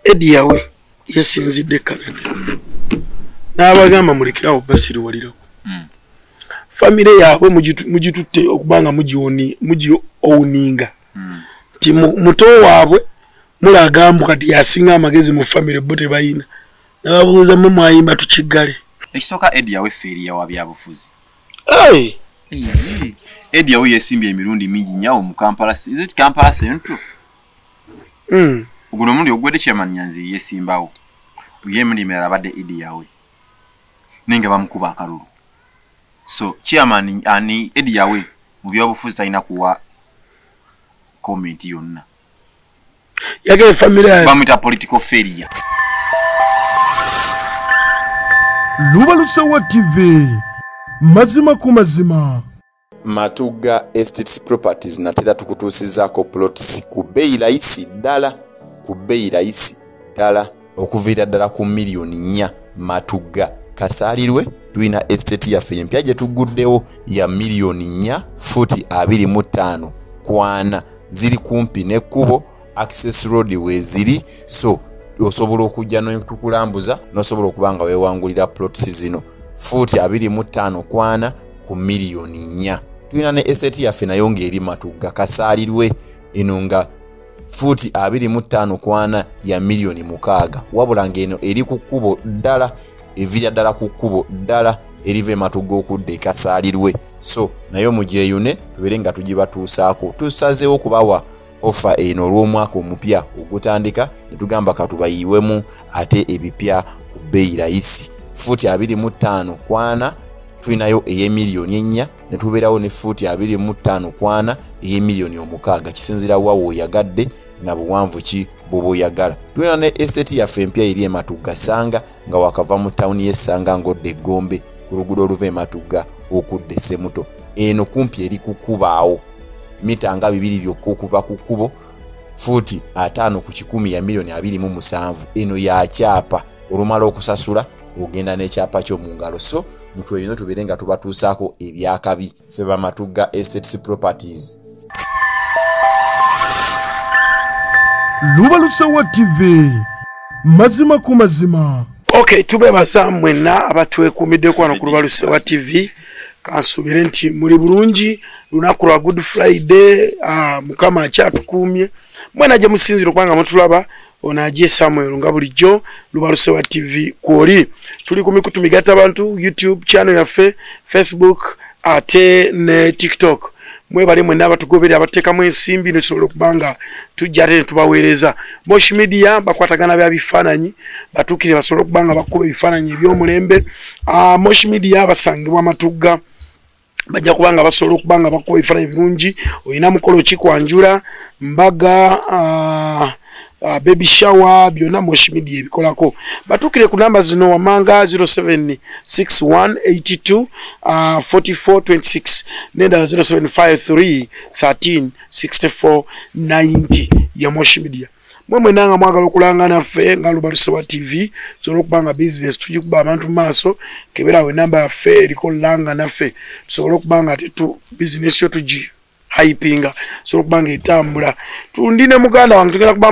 Eddie yawe yasinzidde Canada n'abagamba mulekerawo Basiri walirako famire yaabwe mugitutte okubanga mugi owninga ti muto waabwe mulagambu kati yasinga amagezi mu famire bo tebayina nababuuza mu mwayimba tukigale ekisooka Eddie yawe feeriya wa byabufuzi Eddie yawe yesimbye emirundi mingi nnyo mu Kampala. Is it Kampala Central? Uguno mundi ogwede chairman Nyanzi yesimbawo. Uyemndi mera badde Eddie yawe. Ninga bamukuba akalulu. So chairman ani Eddie yawe mu byabufuzi talina kuwa comment yonna. Yage family bamita political failure. Lubalusewa TV mazima ku mazima. Matuga Estates Properties natera tukutuusizaako plots ku bei rahisi ddala, ku bei rahisi ddala okuviira ddala ku miliyoni 4. Matuga kasaalirwe tulina estate yaffe empya gye tuguddewo ya miliyoni 4 futi 25 kwana ziri kumpi n'ekkubo access road weziri, so osobola okujja n'okukulambuza n'osobola okubanga weewangulira plots zino futi 25 kwana ku miliyoni 4. Tulina ne estate yaffe nayo ng'eri Matuga kasaalirwe eno nga futi 25 kwana ya miliyoni 6, wabula ng'eno eri ku kkubo ddala, evira ddala ku kkubo ddala erive Matuga okudde kasaalirwe, so nayo mugyeyune tubeere nga tugibatuusaako. Tusazeewo okubawa ofa eno olw'omwaka omupya ogutandika ne tugamba katubayiwemu ate ebipya ku bei rahisi futi 25 kwana. Tulinayo ey'emiliyoni 4 ne tubeerawo ne futi 25 kwana ey'emiliyoni 6 kisinzira wawo oyagadde na buwanvu ki bw'oyagala. Tulina ne estate yaffe empya eri Matuga Sanga nga wakava mu tawuni y'Essanga ngodde Gombe ku luguudo oluva Matuga okudde Semuto. Eno kumpi eri ku kkubaawo mita nga 2 byokka okuva ku kkubo futi 5 ku 100 ya miliyoni 27. Eno ya kyapa olumala okusasula ogenda n'ekyapa kyo mu ngalo, so mutwe yino tubeere nga tubatuusaako ebyakabi ffe ba Matuga Estates Properties. Lubalusewa TV mazima ku mazima. Okay, tubebaza mwenna abatwekuumiddeko wano ku Lubalusewa TV. Kansubire nti muri bulungi lunaku lwa Good Friday. Mukama akyatukuumye mwena gye musinzira okubanga mutulaba onaje Samuel nga bulijjo Lubalusewa TV kwoli tuli ku mikutu migata abantu YouTube channel yaffe, Facebook ate ne TikTok. Mwebale mwenna abatugobera abateekamu ensimbi netusobola okubanga tujja ate ne tubaweereza. Mosh Media bakwatagana bya bifaananyi batuukire basobola okubanga bakuba ebifaananyi eby'omulembe. Mosh Media basangibwa Matuga bajja kubanga basobola okubanga bakuba ebifaananyi birungi. Olina mukolo ki kwanjula mbaga baby shower byonna Mosh Media ebikolako. Batukire ku namba zino wamanga 0761824426 nendala 0753136490 ya Mosh Media. Mwemwe nanga mwagala okulanga naffe nga Lubalusewa TV sobola okubanga business tugikuba abantu maaso kebera we namba yaffe eriko langa naffe tusobola okubanga tetu business yo tugi hypinga so kubanga etambula tundine muganda wange tugenda kuba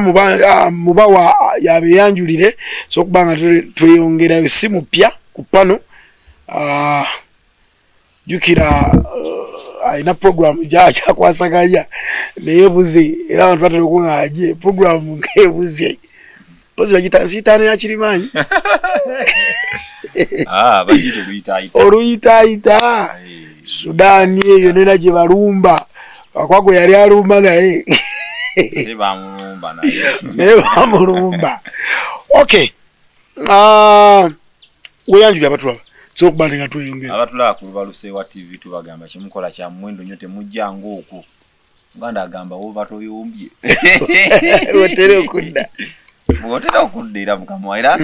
mubawa yabe yanjulire so kubanga tweyongera esimu pya ku pano jukira ina program jacha kwasaganya neyebuze era abantu batero kungaje program ngebuze pozi bagita sitane ya kirimanyi bagito Oluyitaayita Sudani eyo nena gye balumba akwago yali alumba naye bamulumba. Okay, weyanjulira abatulaba so okubanga nga tweyongera abatulaba ku Lubalusewa TV tubagamba kimukola kya mwendo nyote mujjanga okwo nganda agamba oba toyombye wotere okudda era mukama era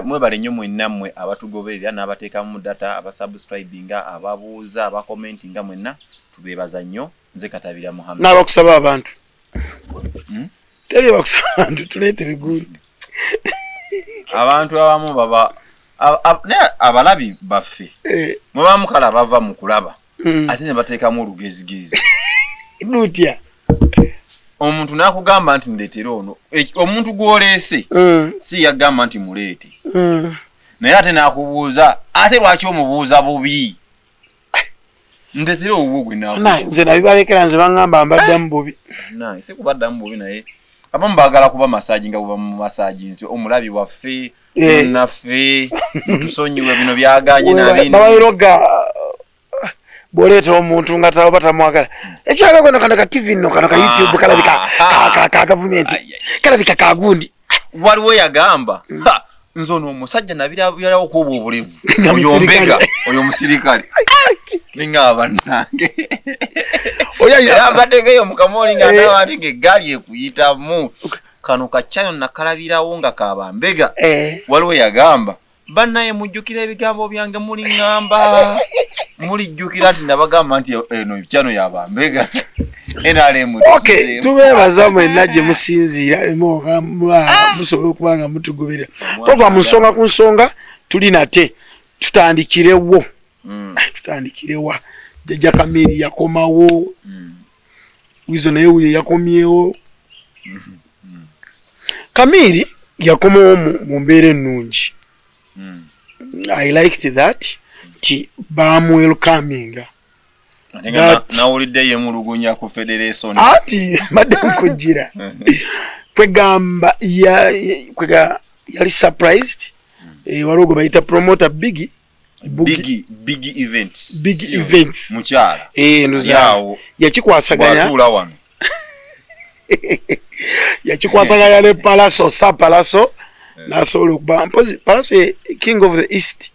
mwebale nnyo mwenna mmwe abatugoberera n'abateeka mu data abasubscribinga ababuuza abakomentinga mwenna tubeebaza nnyo. Nze Katabira Muhammad n'abakusaba abantu teri bakusaba abantu tuleetere gundi abantu abamu baba abalabi baffe mwe bamukala bava mu kulaba ate ne bateekamu olugezigezi lutya omuntu nakugamba nti ndetera ono omuntu gwolese si yagamba nti mulete naye ate nakubuuza ate lwaki omubuuza bubi ndetera obwo gwe nze nabibalekera nze bangamba mbaddamu bubi si kubaddamu bubi naye abamu baagala kuba masaji nga buba mu masaji nti omulabi waffe naffe tusonyiwe bino byaganye nabayiroga boleeta omuntu nga taba batamwagala ekyaga kono kano ka TV nno kano ka YouTube kalabika ka gavumenti kalabika ka gundi waliwo yagamba nze ono omusajja nabirawo kuba obulevu oyombega oyo omusirikale ningaba nange era mbadegeyo mukamoli nga nawandi ng'eggaali ekuyitamu kano kacyayo nakalabirawo nga kabambega waliwo yagamba bannaye mujjukira ebigambo byange muli ŋŋamba mulijjukira nti nabagamba nti eno ekyano yabambega tubeebaza mwenna gye musinziira musobola okuba nga mutugubira programu nsonga ku nsonga tuli nate tutandikirewo tutandikirewa jjajja Kamiri yakomawo wizo naye uyo yakomyewo Kamiri yakomawo mu mbeera ennungi I liked that ti welcoming nawulidde yemulugunya ku federation ati madam kugira kwegamba yali surprised walogo bayita promoter big events mukyala yawo yakikwasaganya yakikwasaganya ne Palaso nasobola okuba Palaso king of the east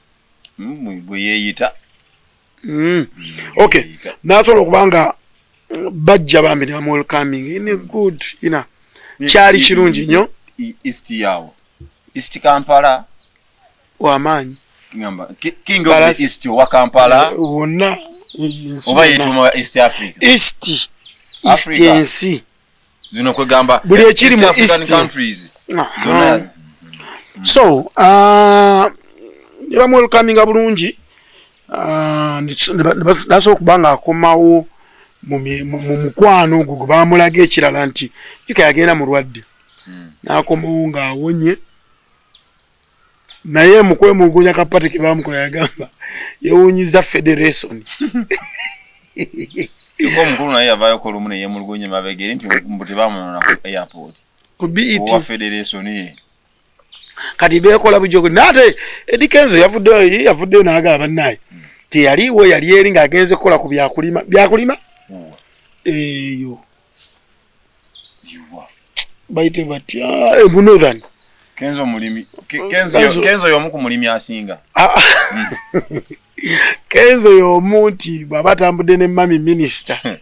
bwe yeeyita okay nasobola okuba nga bajja bambi ne welcoming in good kyali kirungi nnyo east yawo east Kampala wamaanyi king of the east wa Kampala wonna oba yetuma East Africa east ensi zino kwegamba buli ekiri mu east countries zonna so nebamu welcoming bulungi nasobola okuba nga akomawo mu mukwano ogwo gwe bamulaga ekirala nti yuka yagenda mulwadde n'akomawo ng'awonye naye mu kwemulugunya kapati ke bamukola yagamba yewuunyiza federation omukulu naye yavaayo kolumu ne yemulugunya mabegeri nti mbu tebamunona ku airport ku BET owa federation ye kati beekola bujogo nate edikenzo yavuddeyo n'agamba bannaye teyaliwo yali eri ng'agenze kukola ku byakulima eyo bayite batya Northern Kenzo mulimi Kenzo yomu ku mulimi asinga Kenzo yomunti baba tambudde ne mami minister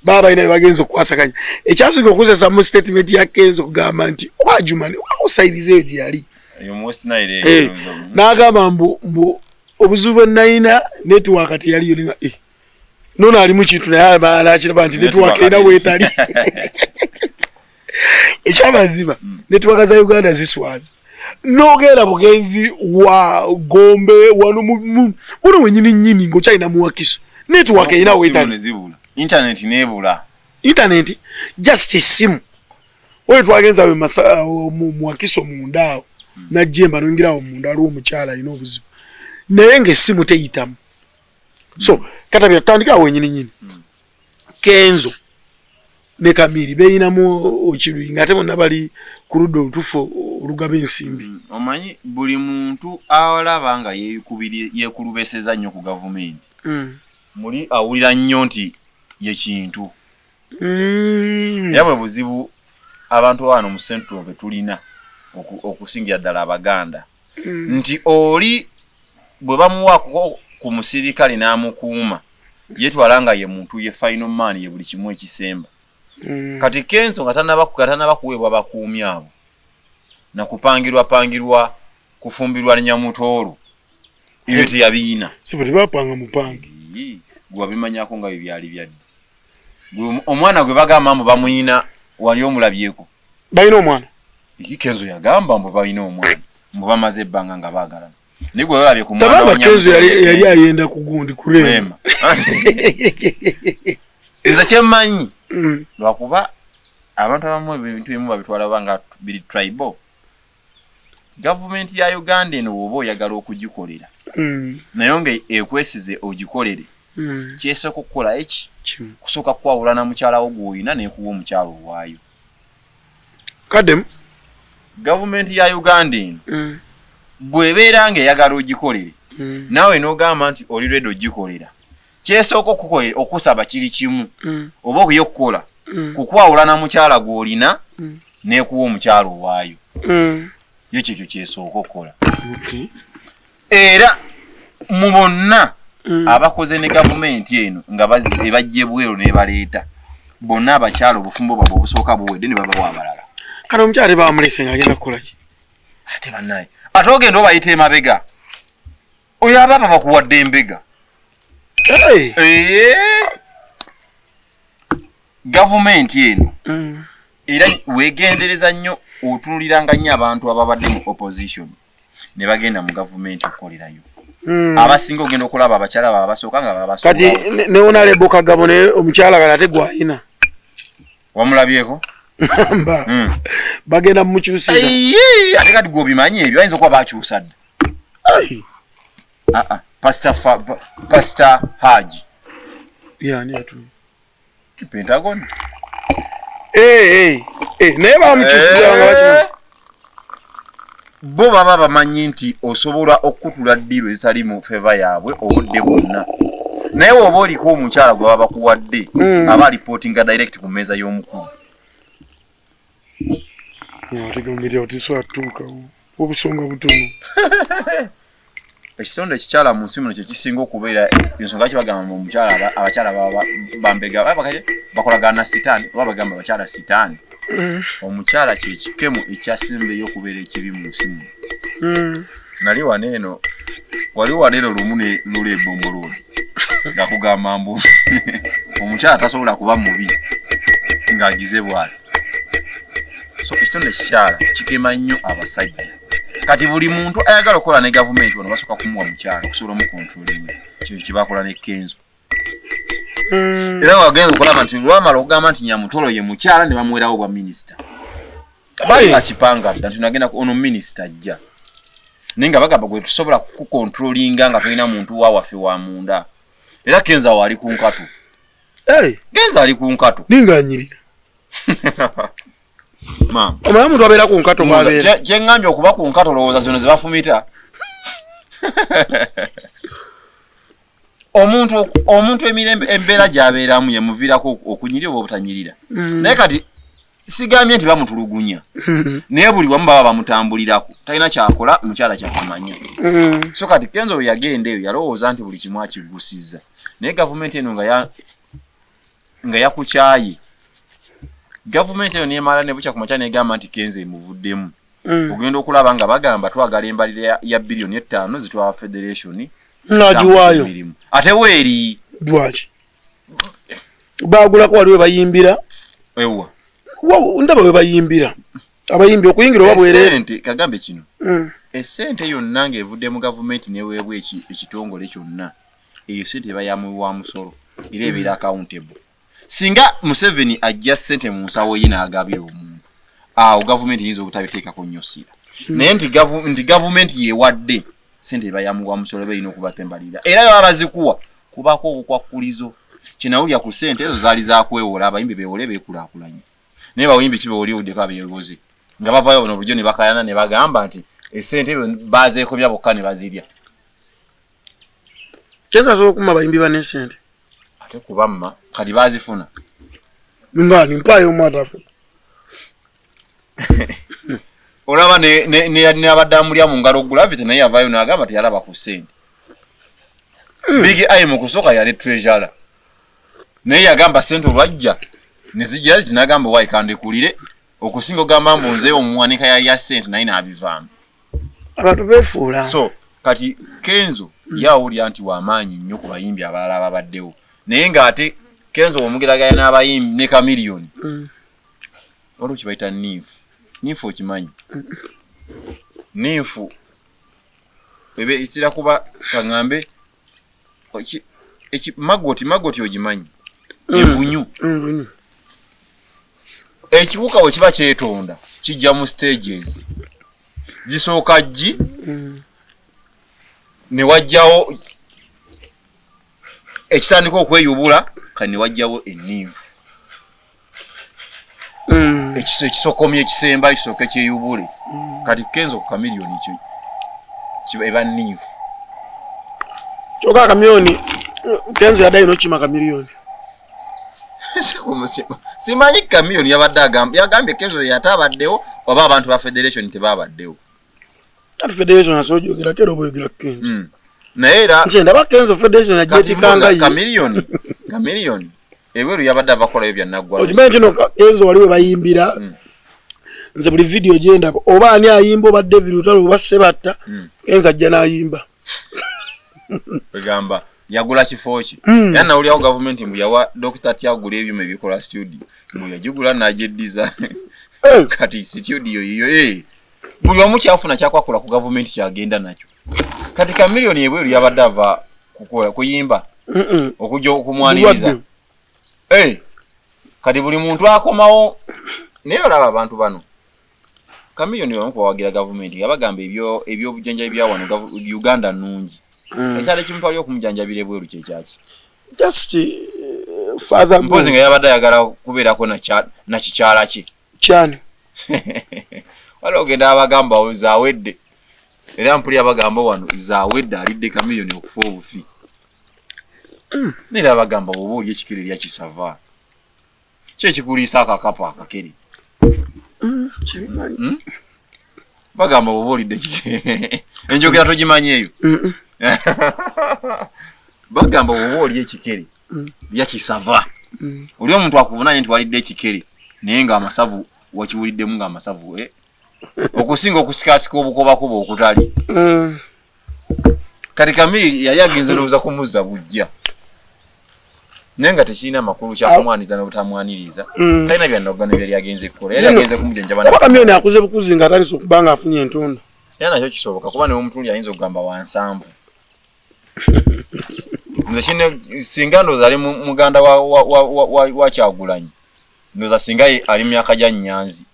baba ine bagenzo kwasakanya ekyasinga okuzesa mu statement ya Kenzo kugamba nti wajumani wakusaidize eyo yali yo West Nile n'agamba mbu obuzubu naina network ati yali yolinga nona ali mu kintu naye balakira nti network ina wetali ekyamazima network za Uganda ziswaza nogera bugenzi wa Gombe wano uno wenyini ngochaina muwakiso network ina wetali internet nebula internet just simu oyo twagenza we muwakiso mundao na jemba nongirawo munda ali omukyala ino obuzibu naye ng'essimu teyitamu so katabira tandika wenyini Kenzo ne Kamiri beyinamu okiruyi ngate bonna bali ku ludda olutufu olugaba ensimbi omanyi buli muntu awalaba nga yekulubeseza nnyo ku gavumenti muli awulira nnyo nti ye kintu yabwe buzibu abantu wano mu central betulina okusingira ddala Abaganda nti oli bwe bamuwa ku musirikale n'amukuuma yetwala nga ye muntu ye final man ye buli kimu ekisemba kati Kenzo nga tanaba kuweebwa bakuumi abo na kupangirwa kufumbirwa Nyamutoolo ebyo teyabiina sibo tebapanga mupangi gwe bimanyako nga byali byadde omwana gwe bagamba mbu bamuyina wali omulabyeko balina omwana Kenzo yagamba mbu balina omwana mbu bamaze ebbanga nga baagalana nigwe wabye ku mwana wa Kenzo yali ayenda ku gundi kurema eza kyemanyi lwakuba abantu abamu ebintu ebimu babitwala banga biri tribal. Gavumenti ya Uganda eno woba oyagala okugikolera naye nga ekwesize ogikolere kyesooka okukola eki kusooka kwawulana mukyala wo gw'olina n'ekuwa omukyala owaayo. Kadem Gavumenti ya Uganda eno bw'ebeera ng'eyagala ogikolere naawe n'ogamba nti oli ready ogikolera kyesooka okusaba kiri kimu oba okuyokukola kukwawulana mukyala gw'olina n'ekuwa omukyala owaayo. Yo kyekyo kyesooka okukola. Era mu bonna abakoze ne gavumenti eno nga bajje bweru n'ebaleeta bonna abakyala obufumbo bwabwe obusooka buwedde ne babawa abalala. Kale omukyala bamulese ng'agenda kukola ki? Ate bannaye ate ogenda obayita emabega oyo ababa bakuwadde embega. Gavumenti eno era weegendereza nnyo otunuliranga nnyo abantu ababadde mu opposition ne bagenda mu gavumenti okukolerayo. Abasinga ogenda okulaba abakyala baba basooka nga babasooka. Kati ne Honorable Kagabo ne omukyala kale ate gwayina. Wamulabyeko? Bagenda mumukyusiza. Ate kati gw'obimanyi ebyo bayinza okuba bakyusa dda. Pastor Haji. Yani atu. Pentagon. Naye bamukyusiza nga bakino. Bo baba bamanyi nti osobola okutula ddiiro ezitali mu feva yaabwe obudde bwonna. Naye oba oliko omukyala gwe baba bakuwadde aba reportinga direct ku mmeeza y'omukulu. Tegamira otiswa tuuka obusonga butono. Ekitonde ekikyala mu nsi muno kye kisinga okubeera ensonga ki bagamba mu mukyala abakyala bambega bakolagana na sitaani oba bagamba abakyala sitaani. Omukyala kye kikemu ekyasimbeyo okubeera ekibi mu nsi muno. Nali waneeno wali waneeno lumu ne lula ebombolooni nga kugamba mbu omukyala tasobola kuba mubi ng'agize bw'ati. So ekitonde ekikyala kikema nnyo abasajja. Kati buli muntu ayagala okukola ne gavumenti wano basooka kumuwa mukyala okusobola omukontrolinga kyo kibakola ne Kenzo. Era wagenza okulaba nti lwamala okugamba nti Nyamutolo ye mukyala ne bamuwerawo bwa minisita. Bakipanga nti nagenda ono minisita ajja. Naye nga bagamba gwe tusobola kukontrolinga nga tulina muntu wawaffe wa munda. Era Kenzo wali ku nkatu. Kenzo ali ku nkatu. Ninganyirira. Mama. Omwana muntu abeera ku nkato mwabeera. Kye ngambye okuba ku nkato lowooza zino ze bafumita. Omuntu emirembe embeera gy'abeeramu yemuviirako okunyirira oba obutanyirira. Naye kati sigambye nti bamutulugunya. Naye buli wamu baba bamutambulirako. Talina kyakola mukyala kyakamanya. So kati Kenzo bwe yagenda eyo yalowooza nti buli kimu akigusizza. Naye gavumenti eno nga yakukyaye. Gavumenti eno neemala ne bukya ku makya negamba nti Kenzo emuvuddemu. Ogenda okulaba nga bagamba twagala embalira ya billion 5 zitwa federation. Nagiwaayo. Ate weeri. Lwaki? Baagulako waliwe bayimbira. Ewa. Ndaba we bayimbira. Abayimbi okuyingira oba bwere. Sente kagambe kino. Esente yonna ng'evudde mu gavumenti neweebwa ekitongole kyonna. Eyo sente eba yamuwa musolo. Era ebeera accountable. Singa Museveni ajja sente mu nsawo ye n'agabira omuntu. Gavumenti yinza obutabiteekako nnyo ssira. Naye nti gavumenti yeewadde sente eba yamuwa musolo eba erina okubatembalira. Era baba bazikuwa kubako obukwakkulizo. Kinawulya ku sente ezo zaali zakwewola abayimbi beewole beekulaakulanye. Naye bawimbi ki beewoliwuddeko abeegoze. Nga bavaayo buno bulijjo ne bakayana ne bagamba nti esente ebyo baazeekobya bokka ne bazirya. Kenzo asobola okuma abayimbi bane sente. Ate kubamma kati baazifuna. Ngani mpayo omwatafu. Olaba ne abadde amulya mu ngalo Gravity naye yavaayo n'agamba teyalaba ku ssente. Big Eye mu kusooka yali treasurer. Naye yagamba ssente olwajja ne zijja ziti n'agamba waikandekulire okusinga ogamba mbu nzeeyo omuwanika yali ya ssente naye n'abivaamu. Abantu beefuula. So kati Kenzo yawulira nti w'amaanyi nnyo ku bayimbi abalala ababaddewo. Naye ng'ate Kenzo omugeraganya n'abayimbi ne Chameleone. Waliwo kye bayita Nifu okimanyi. Nifu ebe itira kuba kaŋŋambe magoti ogimanyi. Envunyu. ekibuka we kiba kyetonda kijja mu stages gisooka ggi ne wajjawo ekitandika okweyubula kati ne wajjawo enniivu ekisokomye ekisemba kisooke kyeyubule kati kenzo ku kamiliyoni kiba eba nniivu kyoka kamiliyoni kenzo yaddayo nokima kamiliyoni simanyi kamiliyoni yagambye kenzo yatabaddewo oba abantu ba federation tebabaddewo ati federation asojogera kero boyogera kenzo naye era nze ndaba kenzo federation ajetikanga kamiliyoni ebweru yabadde abakola byannagwa okimanyi kino kenzo waliwe bayimbira nze buli video gyendaba oba ani ayimba oba David Lutalo oba Sebatta kenzo ajja n'ayimba egamba yagula kifo ki era nawulyawo gavumenti mbu yawa Dr. Tyagula ebyuma ebikola studio mbu yagigula n'agyeddiza kati studio yiyo buli omu kyafuna kyakwakola ku gavumenti kyagenda nakyo kati kamiliyoni ebweru yabadde ava kukola kuyimba okujja okumwaniriza kati buli muntu akomawo naye olaba abantu bano kamiliyoni bamu kubawagira gavumenti yabagamba ebyobujjanjabi bya wano Uganda nnungi ekyalo kimutwali okumujanjabira ebweru kyekyaki just father mpozi nga yabadde ayagala kubeerako na kikyala kye kyani waliwo ogenda abagamba zaawedde era mpuli abagamba wano zaawedde alidde kamiliyoni okufa obufi nera abagamba oba oli ekikere lya kisava kyekikuliisa akakapo akakere bagamba oba olidde kikere enjogera togimanyi eyo bagamba oba oli ekikere lya kisava oli omuntu akuvunanye nti walidde ekikere naye nga amasavu wakiwuliddemu nga amasavu okusinga okusikasika obukobakuba okutali kati kamili yali agenze lowooza kumuzza bujja naye nga tekirina amakulu kyakumwaniza n'obutamwaniriza talina byannogano byali agenze kukola yali agenze kumujanjaba kamiliyoni akuze bukuzi nga atandise okuba nga afunye entonda era nakyo kisoboka kuba newomutundi ayinza okugamba wansambu nze kine singa ndooza ali muganda wa Kyagulanyi ndooza singa ali myaka gya Nyanzi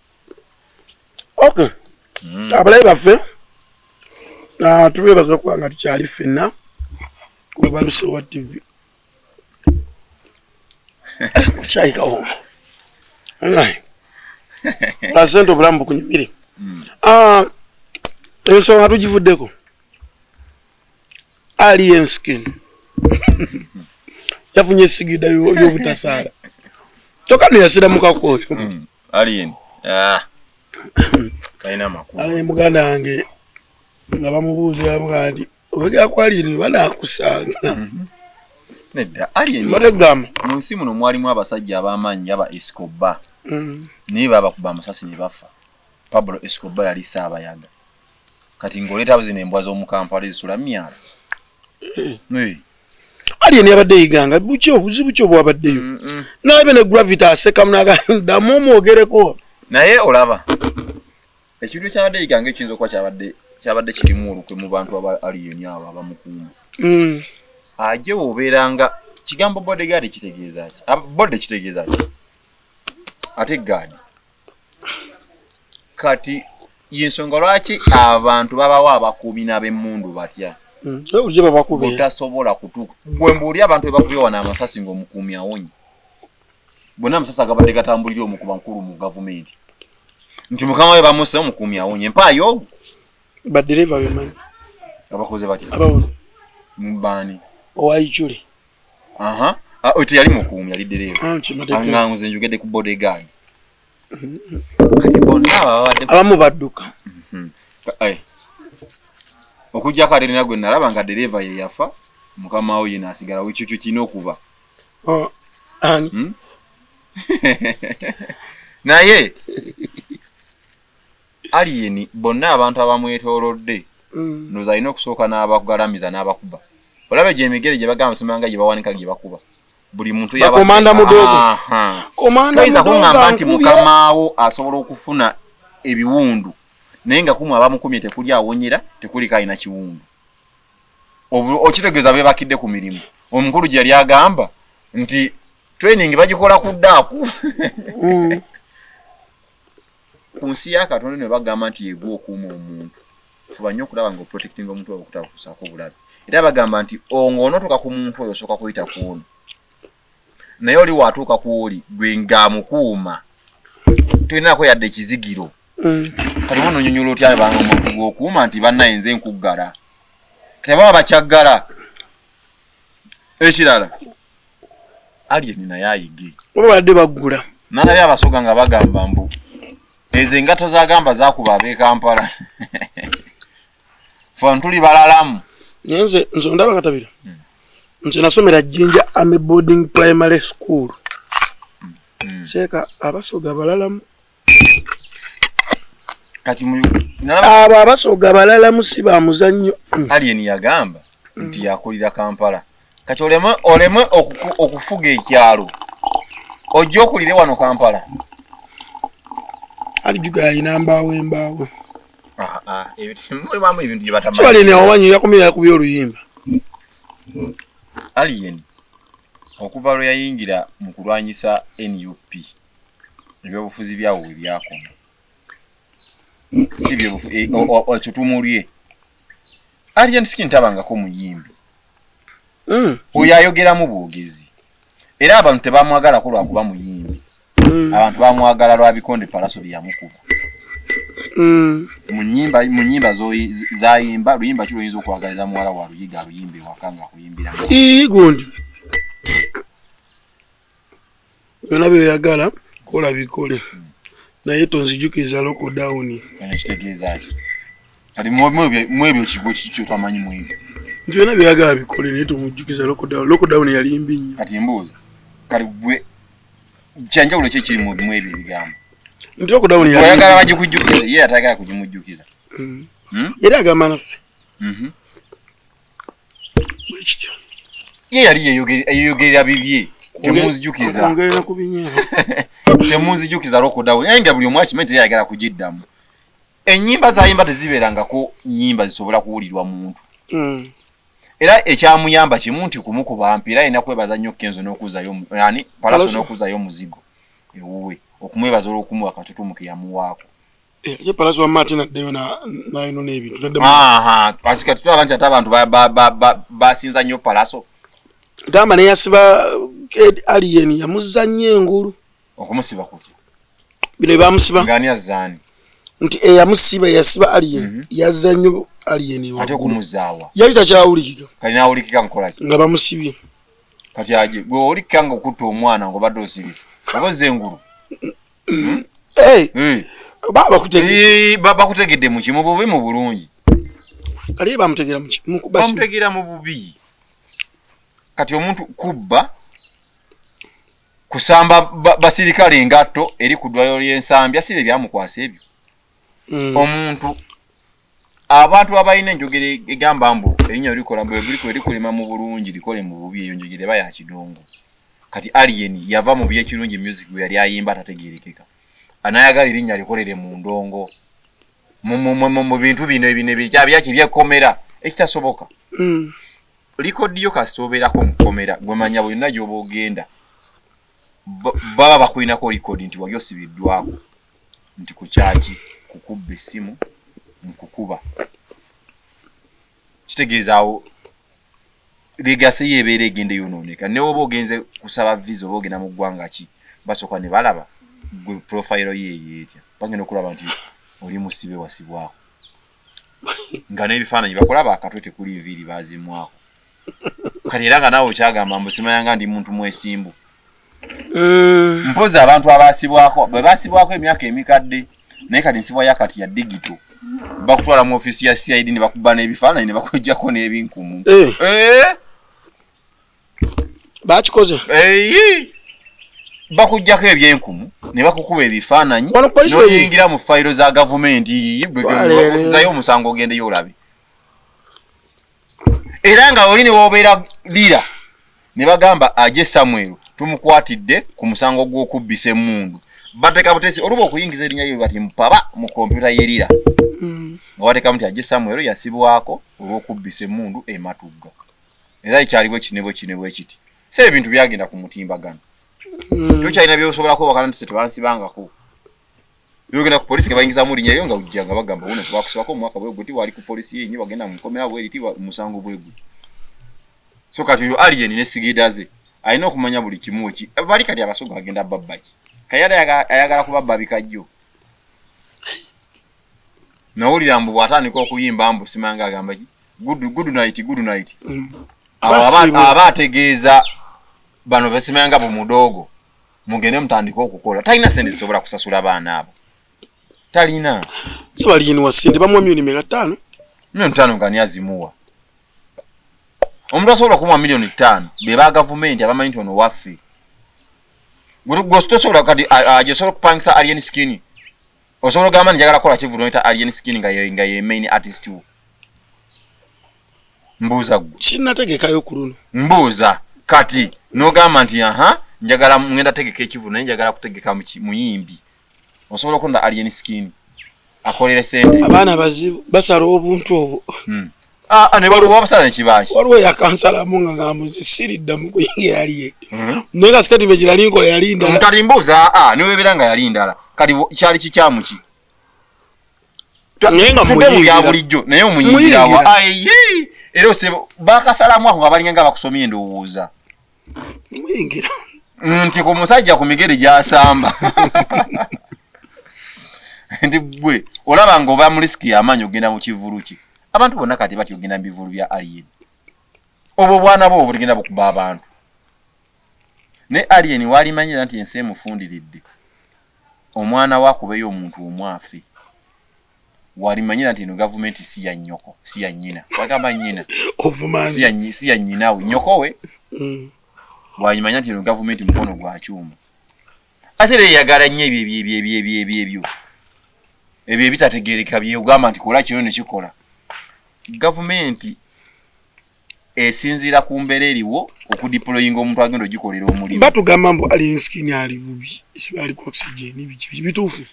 okay abalayi baffe tubeebaza okuba nga tukyali ffenna ku Balusewa TV kyayikawo asente obulamu bukunyumire ensonga tugivuddeko Alien Skin yafunye esigida y'obutasaala tokano yasiramukakoyo Alien kalina makulu ali muganda wange nga bamubuuza bwandi obegera ku Alien banaakusanga nedda Alien mategama mu nsi muno mwalimu abasajja ab'amaanyi aba Escobar naye babakuba amasasi ne bafa Pablo Escobar yali Saabayaga kati ng'oleeta buzino embwa z'omu Kampala ezisula myala Alien yabadde yiganga buzibu ki obwabaddeyo naabe ne Gravity asekamu n'agadamu omwogereko naye olaba ekintu kyabadde yiganga ekiyinza okuba kyabadde kirimu olukwe mu bantu aba Alien abo abamukuuma aje obeeranga kigambo bodyguard kitegeeza ki body kitegeeza ki ate guard kati yensonga lwaki abantu babawa abakuumi n'ab'emmundu batya uje babakubira otasobola kutuuka gwe mbuuli abantu bebakubiwa n'amasasi ng'omukuumi awonye bonna amasasi agabadde gatambulira omukuba nkulu mu gavumenti nti mukama we bamussa omukuumi awonye empaayo badereva bemanyi abakoze batya mubani owaijule oyo yali mukuumi yali dereva aŋŋanguze njogedde ku bodyguard kati bonna babadde abamu badduka okujjako ate nagwe nalaba nga dereva ye yafa mukama we yena asigalawo ekyo kirina okuba naye Alien bonna abantu abamwetoolodde ndowooza alina okusooka n'abagalamiza n'abakuba olaba gy'emigere gye bagamba simanga gye bawanika gye bakuba buli muntu komanda mudogo toyinza kuŋŋamba nti mukamaawo asobola okufuna ebiwundu naye nga kumu abamukumye tekuli awonyera tekuliko alina kiwundu okitegeeza beebakidde ku mirimu omukulu gye yali agamba nti training bagikola ku ddaaku ku nsi ya Katonda ne bagamba nti yegwa okuuma omuntu fuba nnyo okulaba nga protecting omuntu okutakusaako obulabe era bagamba nti ng'onootuuka ku muntu oyo osooka kuyita ku ono naye oli watuuka ku oli gwe ng'amukuuma tolinako yadde ekizigiro kati wono onyonyola otya banga omuntu gw'okuuma nti bannaye nze nkuggala kati baba bakyaggala ekirala alien naye ayige babadde baggula nalabye abasoga nga bagamba mbu ezo engato zagamba zakuba ab'e Kampala fon tuli balalamu nze ndaba katabira nze nasomera Jinja Army Boarding Primary School seeka abasoga balalamu kati abo abasoga balalamu si ba muzannyo alien yagamba nti yakulira Kampala kati oleme okufuga ekyalo ojja okulire wano Kampala ali juga yina mbaawo embaawo ebintu bye batamanyi so alien awanyi yakomera ku byoluyimba alien okuva lwe yayingira mu kulwanyisa NUP ebyobufuzi byawo bwe byakoma si byobufuzi tutumulye alien sikintabangako muyimbi oyo ayogeramu bwogezi era abantu tebamwagalako lwakuba muyimbi abantu bamwagala lwa bikonde palaso byamukuba mu nnyimba zayimba luyimba kiroyinza okwagaliza muwala wa luyiga luyimbe wakanga kuyimbira gundi byonna byeyagala kola bikole naye tonzijukiza lockdown kitegeeza ki kati mwebyo kigo kikyo tamanyi mwebyo nti byonna byeyagala bikole naye tomujjukiza lockdown yali mbi nnyo kati mbuuza kati gwe kyanjawulo ki kiri mwebyo ebigambo nti lockdown yali oyagala bagikujjukiza ye atagala kugimujjukiza yali agamba naffe bwekityo ye yali yeyogerera bibye temunzijukiza temunzijukiza lockdown naye nga buli omu akimanyi teri ayagala kugiddamu ennyimba zayimba tezibeerangako nnyimba zisobola kuwulirwa muntu era ekyamuyamba kimu nti kumukuba mpira ayina kwebaza nnyo Kenzo n'okuzayo palaso n'okuzayo omuzigo ewuwe okumwebaza olw'okumuwa katutumu ke yamuwaako ye palaso wa Martin addeyo n'ayino n'ebintu kati tulaba nti ate abantu basinza nnyo palaso gamba naye yasiba alien yamuzza nnyo engulu okumusiba kutya bino bamusiba ngani azaani nti eyamusiba yasiba alien yazza nnyo alien ate okumuzaawa yali takyawulikika kali nawulikika nkolaki nga bamusibye kati aje gwe olikika nga okutta omwana ng'obadde osirisa oboza engulu bakutegedde mu kimu bubi mu bulungi kali bamutegeera mu bubi kati omuntu kubba kusamba basirikale engatto eri ku ddwaliro ly'ensambya si bye byamukwasa ebyo omuntu abantu abalina enjogera egamba mbu erinnya likola likolema mu bulungi likole mu bubi eyo njogera eba ya kidongo kati alien yava mu byekirungi music bwe yali ayimba atategeerekeka anayagala erinnya likolere mu ndongo mu bintu bino byaki byekomera ekitasoboka likodiyo kasoberako mukomera gwemanya bwonna gyoba ogenda baba bakulinako likodi nti wali osibiddwako nti ku kyaki kukubba essimu nkukuba kitegeeza awo legasi yeebeera egenda yonooneka ne oba ogenze kusaba visa oba ogenda mu ggwanga ki basooka ne balaba gwe profile ye etya bagenda okulaba nti oli musibe wasibwako nga n'ebifaananyi bakulaba akatwe tekuli enviiri baazimwako kati era nga naawe okyagamba mbu simayanga ndi muntu mwesimbu mpozi abantu abaasibwako bwe baasibwako emyaka emikadde naye kati nsibwa yakati ya digito bakutwala mu ofisi ya CID ne bakuba n'ebifaananyi ne bakujjako n'ebinkumu bakikoze bakujjako ebyenkumu ne bakukuba ebifaananyi n'oyingira mu fayiro za gavumenti zayo omusango ogendeyo olabe era nga oli ne woobeera lira ne bagamba aje Samuel tumukwatidde ku musango gw'okubbisa emmundu bateka butesi oluba okuyingiza erinnya lyo bati mpaba mu kompyuta yerira nga bateka muti aje Samuel yasibwako olw'okubbisa emmundu ematugga era ekyaliwo kinebwe ekiti se ebintu byagenda ku mutimbagano kyo kyalina byosobola kwewakana nti tebansibangako yogenda ku polisi kabayingiza muri nyayo nga ujjanga bagamba uno twakusibako mwaka bwe guti wali ku polisi yenyi bagenda mukomera bwe liti musango bwe guti so kati yo alien ne sigidaze ayina okumanya buli kimu ki bali kati abasoga agenda babbaki kayada ayagala kubabba bikajjo nawulira mbu bwatandika okuyimba mbu simanga agamba ki good night abategeeza bano besimanga bu mudogo mugende mutandika okukola talina sente zisobola kusasula abaana abo talina so bali ni wasinde bamwe milioni 500 milioni 5 ngani azimuwa omuntu asobola kumwa milioni 5 beba government abamanyi ono waffe gusto sobola kadi ajesobola kupangisa alien skin osobola gamba njagala kola kivuno ita alien skin nga ye main artist wo mbuza kinategekayo kuruno mbuza kati no gamba nti njagala ngenda tegeka ekivuno njagala kutegeka muyimbi osobola okonda alien skin akolere sente abana bazibu basala obuntu obwo ne baluwa abasala nekibaaki waliwo yakansala munga ngamuzi siridda mu kuyingira aliye nenga sikati bejira linkola yalinda mutalimbuza niwe nga yalindala kati kyali kikyamu ki nenga mu ya bulijjo naye omuyingira wa era osebo bakasalamu ako ngabalinganga bakusomye endowooza muyingira nti ku musajja ku migere gyasamba nti bwe olaba nga oba mu risiki y'amaanyi ogenda mu kivulu ki abantu bonna kati bati ogenda mu bivulu bya alien obwo bwana bwo obugenda bukuba abantu ne alien walimanyira nti ensi emufundiridde omwana wakubeyo omuntu omwafe walimanyira nti eno gavumenti si ya nnyoko si ya nnyina bagamba nnyina si ya nnyinawe nnyoko we walimanya nti eno gavumenti mukono gwa kyuma ate yagala nnyo ebyo ebitategeereka byegamba nti kola kino ne kikola gavumenti esinziira ku mbeera eriwo okudiployinga omuntu agenda ogikolera omulimu batugamba mbu alien skin ali bubi sibali ku oxygen bituufu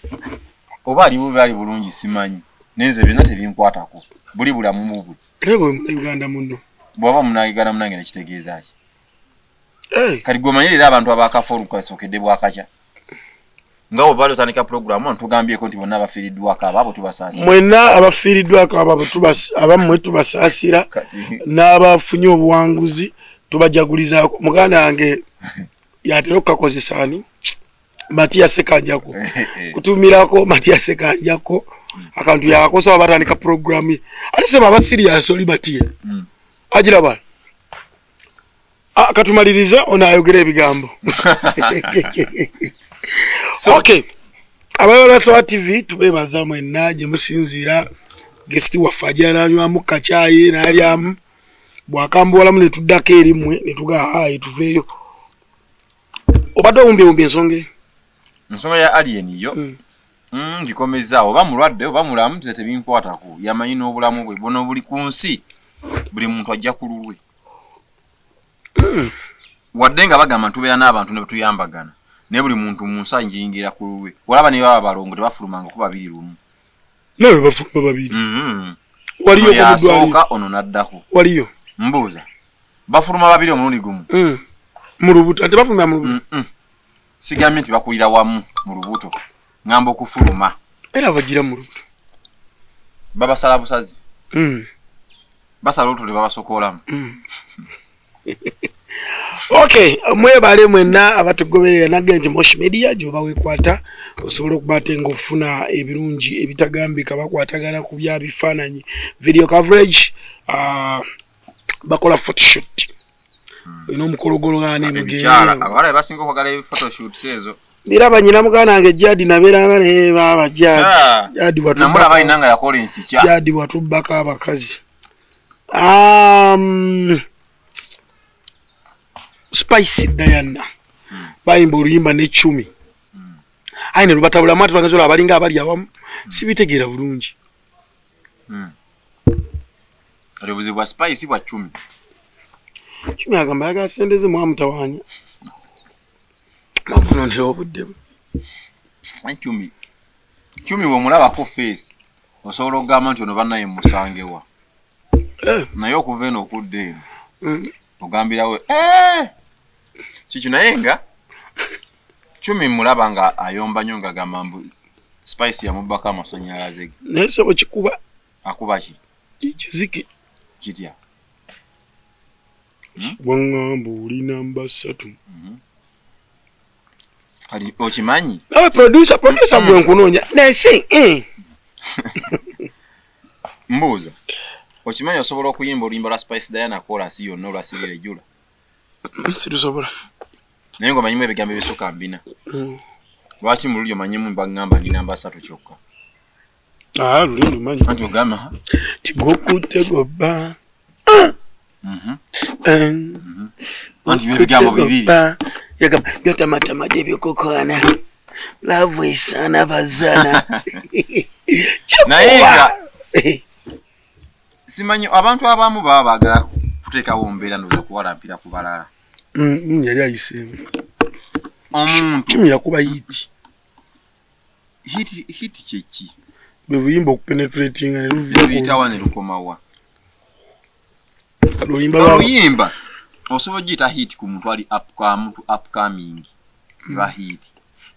oba ali bubi ali bulungi simanyi nenze byonna tebinkwatako buli bulamu bubu lebo mu Uganda muno bwaba munayigana munange nekitegeeza ki kati gomanyirira abantu abakafolu kwasokedde bwakakya ngawo balo tanika programu ntugambyeko nti bonna abafiiriddwako ababo tubasaasira mwena abafiiriddwako ababo abamwe tubasaasira n'abafunye obuwanguzi tubajagulizaako muganda wange yatera okukakozesa ani Matiya Sekanjako kutumirako Matiya Sekanjako akantu yakakosa wabatandika programu ate sema aba serious oli Matiya agira bana katumaliriza onayogera ebigambo okay abayobozi ba TV tubebaza mwena gye musinzira guest wafagira nanywamu kachayi nalyamu bwakambuwala mu netuddako erimwe netuga hayi tuveeyo obadde obumbye ensonga ya alien yo ngikomeza oba mulwadde oba mulamu tebinkwatako yamanyi n'obulamu bwe bono buli ku nsi buli muntu ajja ku lulwe wadde nga bagamba ntubeera n'abantu ne betuyambagana ne buli muntu mu nsi ayingira ku lulwe olaba ne baba balongo tebafulumanga ku babiri lumu nawe bafuluma babiri waliyo yasooka ono naddako waliyo mbuuza bafuluma babiri omulundi gumu mu lubuto ate bafuluma mu lubuto sigambye nti bakulira wamu mu lubuto ngamba okufuluma era bagira mu lubuto babasala busazi basala olutule babasokoolamu okay mwebale mwena abatugoberera nagenti Mosh Media joba wekwata osobola okubate ngofuna ebirungi ebitagambika bakwatagana ku bya bifananyi video coverage bakola photoshoot ino mukologolo ngane mugyara abale basinga okugala photoshoot sezo miraba nyina mugana ange Jadi naberanga ne baba Jadi watu namula bayinanga yakola ensikya Jadi watu baka abakazi Spice Diana bayimba oluyimba n'echumi aine rubatabula matu bakazola abalinga abali awamu sibitegeera bulungi Rebuzi bwa Spice bwa chumi chumi agamba yagasendeze mu amutawanya mafunonera obudde chumi wo mulaba ko face osobola okugamba nti ono bannaye musangewa naye okuva eno okudde eno ogambirawe chichu nayenga chumi mulaba nga ayomba nyonga gamambu Spice ya mubaka amasanyalaze. Nese bwekikuba Akuba ki? Kiziki. Kitya. Wangamba oli namba 3. Kali okimanyi? Nawe producer gwe nkunoonya. Nese Mbuuza. Okimanyi osobola okuyimba oluyimba lwa Spice Diana chorus yonna olwasibira ejjula? Situsobola. Naye ng'omanyimu ebigambo ebisooka mbina. Lwaki mu lulyo manyimu mbagamba ndi namba 3 kyokka? Lulyo manyi. Anti ogamba? Tigokutte gobba. Anti ebigambo bibiri. Yagamba byotamatama byebyokokoana. Love isana bazana. Naye nga simanyi abantu abamu baba baagala kuteekawo mbeera ndowooza kuwalampira ku balala. Yali ayiseemu. Omuntu Kimi yakuba hiti. Hiti kyeki? Bwe buyimba okupenetratinga ne luyitawa ne lukomawa. Oluyimba osobola ogiyita hiti ku muntu ali upcoming eba hiti.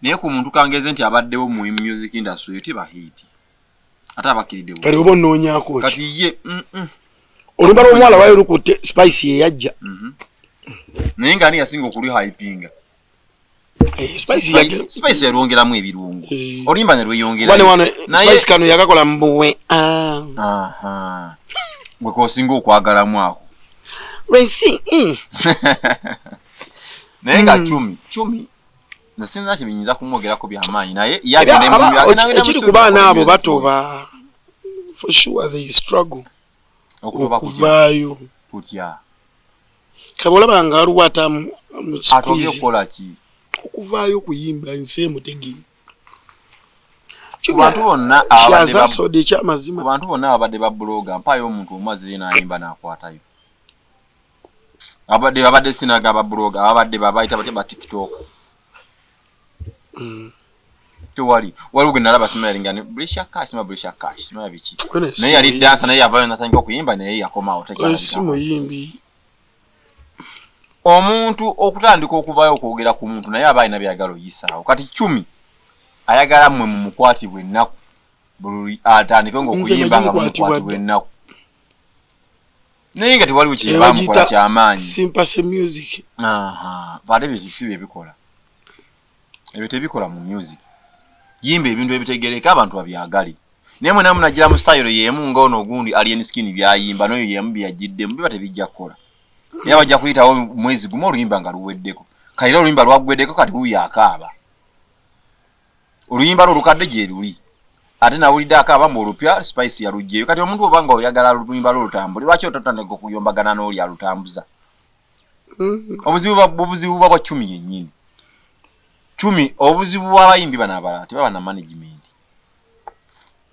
Naye ku muntu kangeze nti abaddewo mu music industry yo teba hiti. Ate abakiridde kati oba onnoonyaako kati ye olumba lw'omuwala wayo lukutte Spice ye yajja. Naye nga ani yasinga okuli hypinga? Spice yalwongeramu ebirungo. Oluyimba ne lweyongera. Spice kano yakakola mbuwe. Gwe kosinga okwagalamu ako. Naye nga Chumi nasinza kibinyinza kumwogerako byamaanyi naye ekiri ku baana abo batoba. For sure they struggle. Okuvaayo. Kutya. Kabolaba nga aluwata mu atobye okukola ki? Okuvaayo kuyimba nse mutegi. Abantu bonna abadde ba bloga mpayo omuntu omaze n'ayimba n'akwatayo. Abadde sinaga ba bloga abadde babayita ba TikTok. Wali ugenda laba simalinga ni Brisha Cash sima biki. Naye yali dansa naye yavayo natandika okuyimba naye yakomawo takyali. Simu yimbi. Omuntu okutandika okuvayo okwogera ku muntu naye abaye nabyagalo yisaawo. Kati Chumi ayagala mmwe mu mukwatibwe ennaku. Buli atandike ng'okuyimba nga mukwatibwe ennaku. Naye nga tewaliwo kye bamukola ky'amaanyi. Sympathy music. Vale bisi bibikola. Ebyo tebikola mu music. Yimba ebintu ebitegereka abantu babyagale. Naye mwe namwe nagira mu style yemu ng'ono ogundi alien skin byayimba n'oyo yemu byajiddemu biba tebijja kukola. Naye bajja kuyitawo mwezi gumu oluyimba nga luweddeko. Kayira oluyimba lwaggweddeko kati wuyo akaaba. Oluyimba lukadde gye luli. Ate nawulidde akaaba mu olupya Spice yalugyeyo. Kati omuntu obanga oyagala oluyimba lutambule lwaki ototandika okuyombagana n'oli alutambuza? Obuzibu bwa Chumi yennyini. Chumi obuzibu bw'abayimbi bano abalala tebaba na management.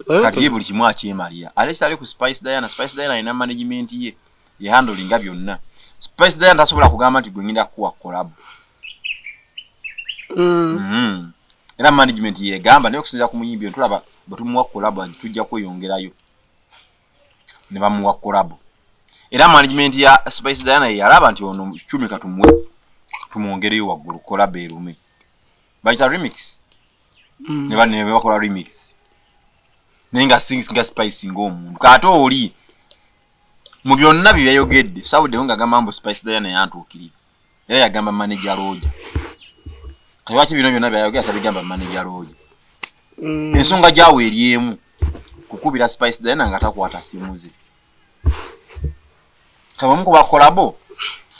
Kati ye buli kimu akyemalira. Ate kitali ku Spice Diana alina management ye handlinga byonna. Spice Diana tasobola kugamba nti gwe ngenda kuwa collab. Era management ye gamba naye okusinziira ku muyimbi ntulaba batumuwa collab tujja kweyongerayo. Ne bamuwa collab. Era management ya Spice Diana yalaba nti ono Chumi katumuwe tumwongereyo waggulu collab erume. Baita remix. Ne bakola remix. Nenga sings nga Spice ng'omuntu. Kati oli mu byonna byayogedde sabudde nga gamambo Spice Diana yantuukirira. Era yagamba manager Roja. Kati bino byonna byayogera tabigamba manager Roja. Ensonga gyawe eryemu kukubira Spice Diana nga takwata simu ze. Kabamu ku bakolabo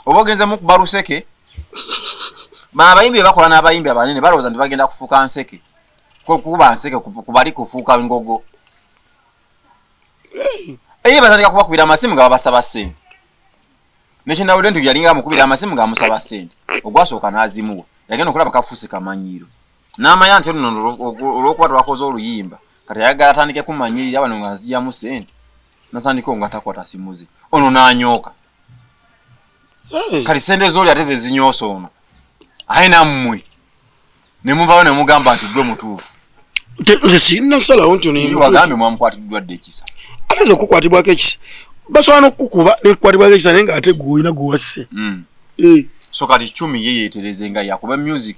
obogenze mu kubaruseke abayimbi bakola n'abayimbi abanene balowooza nti bagenda kufuuka nseke. Kuba nseke kubali kufuuka ngogo. Eye batandika kubakubira amasimu nga babasaba ssente. Nekinawulidde nti yalinga mukubira amasimu nga amusaba ssente. Ogwasooka n'azimuwa. Yagenda okulaba kafuuse kamanyiiro. N'amanya nti nno olw'okuba twakoze oluyimba. Kati ayagala atandike kumanyirira bano nga nzijamu ssente. Natandika nga takwata simu ze. Ono n'anyooka. Kati ssente z'oli ate ze zinyoosa ono. Aina mmwe. Ne muvaayo ne mugamba nti gwe mutuufu. Nze sirina nsalawo nti ono ye mutuufu. Wagambe mwamukwatiddwa dde ekisa. Ameze okukwatibwako ekisa. Basobola n'okukukuba n'ekukwatibwako ekisa naye ng'ate gw'olina gw'owasse. So kati Chumi ye yeetereze nga yakuba music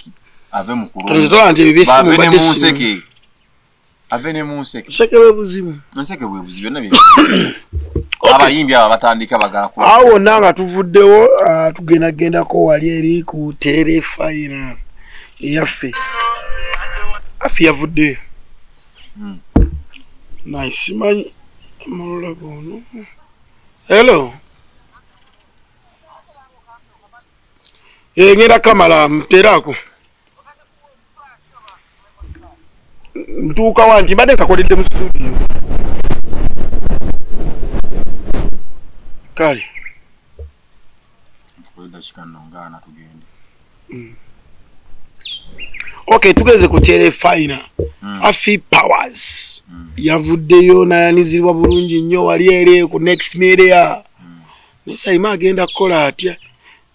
ave mu kulonda. Kati tola nti ebyo by'essimu badde ssimu. avene mu nseke nseke bwe buzimu nseke bwe buzimu byonna abayimbi aba batandika bagala ku awo nanga tuvuddewo tugendagendako wali eri ku terefayina eyaffe afi yavuddeyo nice manyi amalola gono hello ngenda kamala mperako ntuuka wanti mbadde kakoledde mu studio kale okay tugeze ku terefayina afi powers yavuddeyo nayanizibwa bulungi nnyo wali eri ku next media nesayima agenda kukola atya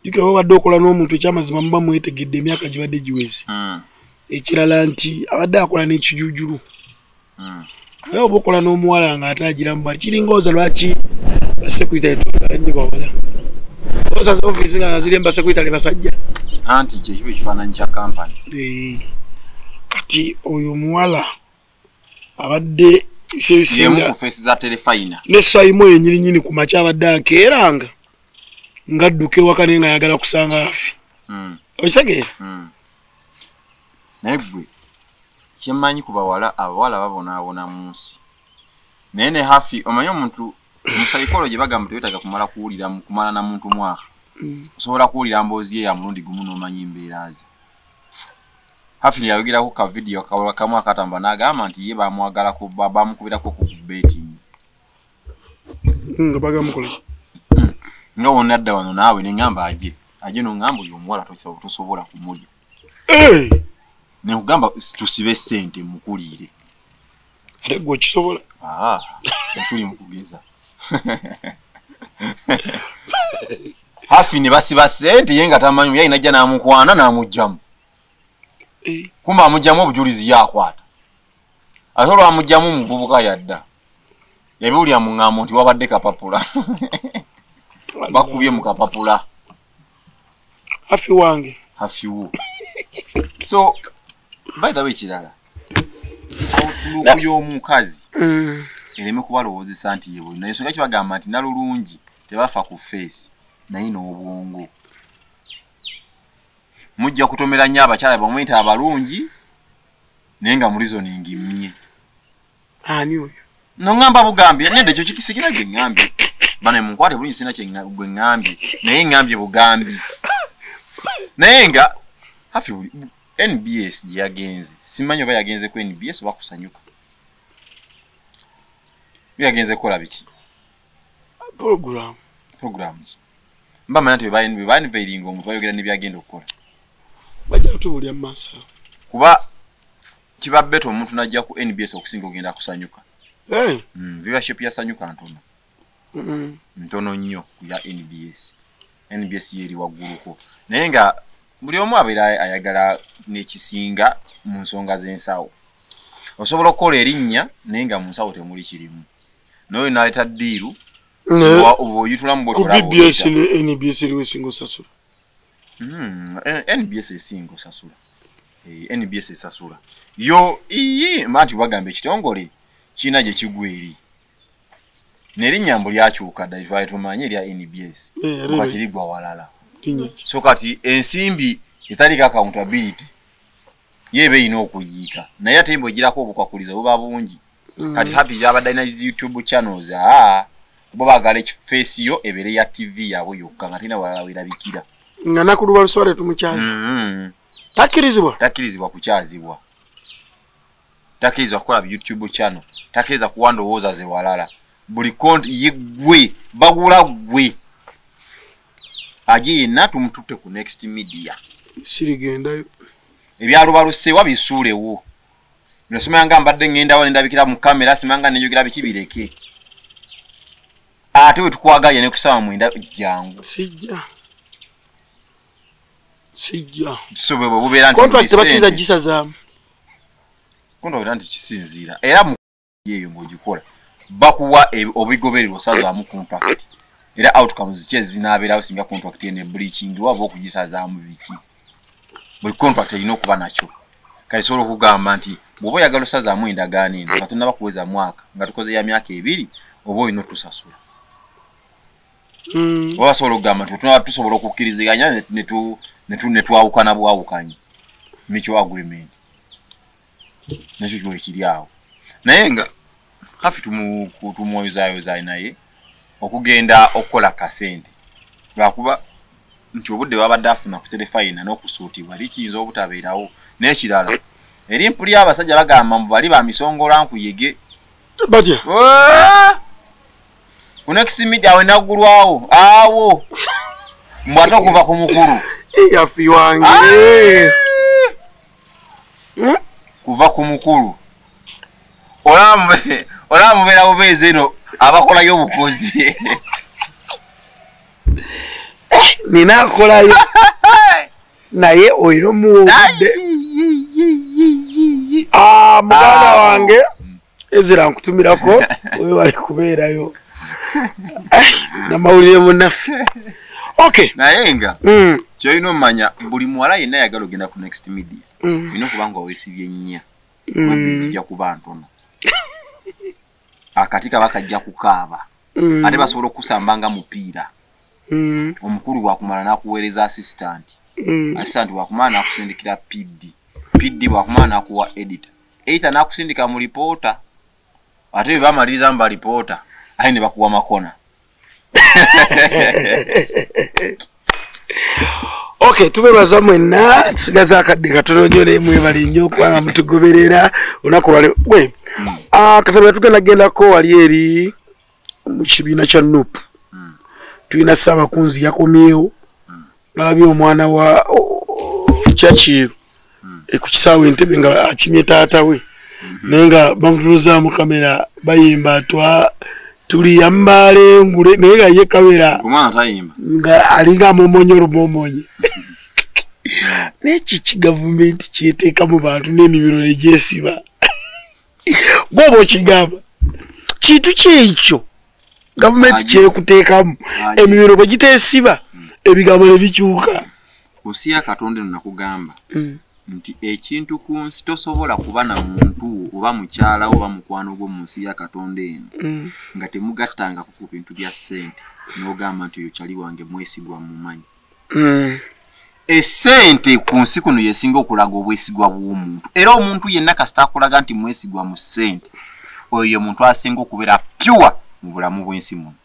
jukira wabadde okola n'omuntu ekyamazima muba mwetegedde emyaka gibadde giweze ekirala nti abadde akola n'ekijujulu naye oba okola n'omuwala nga ate agiramu bali kiringooza lwaki basekwitale tugalanye bawala osaza ofiisi nga nazire basekwitale basajja anti kyekiba ekifaananyi kya kampani kati oyo omuwala abadde yemu ku feesi za terefayina nesayimu yenyininyini ku makya abadde akeeranga ngadduka ewaka naye nga ayagala kusanga afi okitegeera naye gwe kyemmanyi ku bawala abawala babonaabona mu nsi naye ne hafi omanyi omuntu omusayikologi bagamba tewetaaga kumala na muntu mwaka osobola kuwulira mboozi ye ya mulundi gumu n'omanyi embeera ze hafi yayogerako ka vidiyo kamu akatamba n'agamba nti ye bamwagalako bamukubirako ku betingi nga bagamukola nga wonna adda wano naawe neŋŋamba ajje noŋŋamba oyo omuwala tosobola kumulya nekugamba tusibe sente mukuliire ate gwe okisobola tuli mukugeza hafi ne basiba sente ye nga tamanyi yayina ajja n'amukwana n'amugjamu kumba amugjamu obujulizi yakwata ate olwamugjamu omuvubuka yadda yabiwulira mu ŋŋambo nti wabadde kapapula bakubye mu kapapula hafi wange hafiwo so by the way kirala awutuluku y'omukazi ereme kubalowoozesa nti ye bulina ensonga kibagamba nti nalulungi tebafa ku feesi naye n'obwongo mujja kutomera nnyo abakyala bamwita abalungi naye nga mulizoningi mmye ani oyo noŋŋamba bugambye nende ekyo kikisigira gye ŋŋambye bana munkwate bulungi sina gwe ŋŋambye naye ŋŋambye bugambi naye nga hafi NBS gye yagenze simanyi oba yagenze ku NBS oba kusanyuka yagenze kukola biki program ki mba manya nti bebaniveiringa omuntu bayogera nebyagenda okukola bajja kutubulya mu maaso kuba kiba beto omuntu najja ku NBS okusinga ogenda kusanyuka viewership yasanyuka ntono ntono nnyo ku ya NBS yeri wagguluko naye nga buli omu abeera ayagala n'ekisinga mu nsonga z'ensawo osobola okukola erinnya naye nga mu nsawo temuli kirimu naye naleeta ddiiru oba oyitulamu BBS ne NBS eriwo esinga osasula NBS esinga osasula NBS esasula yo manti bagamba ekitongole kiina gye kigwa eri nerinnyambo lyakyuka daivaye tumanye erya NBS nga kirigwa walala so kati ensimbi etaliko accountability yebe ina okuyiika naye ate mbo girako obukwakuliza buba bungi kati happy yabadde na YouTube channels bo bagala face yo ebere ya TV yabo yokka nga tina walala wirabikira nga nakuluba luswale tumukyazi takirizibwa kukyazibwa takirizibwa kukola YouTube channel takirizibwa kuwandowooza ze walala buli konti yegwe bagula gwe aje natumututte ku next media sirigendayo ebyalubalusewa bisuulewo nosomanga mbadde ngenda wali ndabikira mu kamera simanga nejogera bikibireke ate wetukwagaye ne kusaba mwenda jangu sijja sobe bubera nti contract bakiza jisa zamu contract nti kisinzira era mu yeyo ngojikola bakuwa obigoberero saza mu contract era outcomes kye zinaabera singa contract ene breaching wabo okugisaza mu biki buli contract ino kuba nacho kali solo kugamba nti bwoba yagala osazaamu endagaano eno nga tonnaba kuweza mwaka nga tukoze ya myaka 2 oba olina otusasula oba basobola okugamba nti tunaba tusobola okukkiriziganya ne twawukana bwawukanye mutual agreement nakyo kiwe kiri awo naye nga hafi tumuyozayozayo naye okugenda okukola kasente lwakuba nti obudde babadde afuna ku terefayina n'okusuutibwa likiyinza obutabeerawo n'ekirala eri mpuli abasajja bagamba mu bali ba misongola nkuyege batya ku next media awe naggulwawo awo mbwate okuva ku mukulu yafi wange kuva ku mukulu olamubeera bubeezi eno abakolayo obukozi ninakolayo naye oyina omuwobudde muganda wange ezira nkutumirako oyo wali kubeerayo namawulire munaffe okay naye nga kyolina omumanya buli muwala yenna yagala ogenda ku next media olina okuba nga weesibye nnya webizijja kuba ntono akati kaba kajja kukaaba ate basobola okusamba nga mupiira omukulu bwakumala nakuweereza assistant bwakumala nakusindikira pd bwakumala nakuwa editor nakusindika mu reporter ate bwe bamaliriza mu reporter aye ne bakuwa makona okay tubebaza mwenna tusigaza akadde katono nnyo naye mwebali nnyo okuba mutugoberera olunaku lwale we katabira tugendagendako wali eri mu kibiina kya nup tulina Ssaabakunzi yakomyewo nalabye omwana wa Churchill ku kisaawe Entebbe nga akimye taata we naye nga bamutuluzaamu kamera bayimba tuli yambale ngule naye nga ye kamera nga alinga momonye n'eki gavumenti kyeteeka mu bantu n'emibiro negyesiba gwoba okigamba kintu kyekyo gavumenti kyekuteekamu emibiro bwe giteesiba ebigambo ne bikyuka kusi ya Katonda nakugamba nti ekintu ku nsi tosobola kuba na muntu oba mukyala oba mukwano gwo mu nsi ya Katonda eno nga temugattanga ku bintu bya ssente n'ogamba nti oyo kyali wange mwesigwa mu manyi essente ku nsi kuno yesinga okulaga obwesigwa bw'omuntu era omuntu yenna kasita akulaga nti mwesigwa mu ssente oyo muntu asinga okubeera pure mu bulamu bw'ensi muno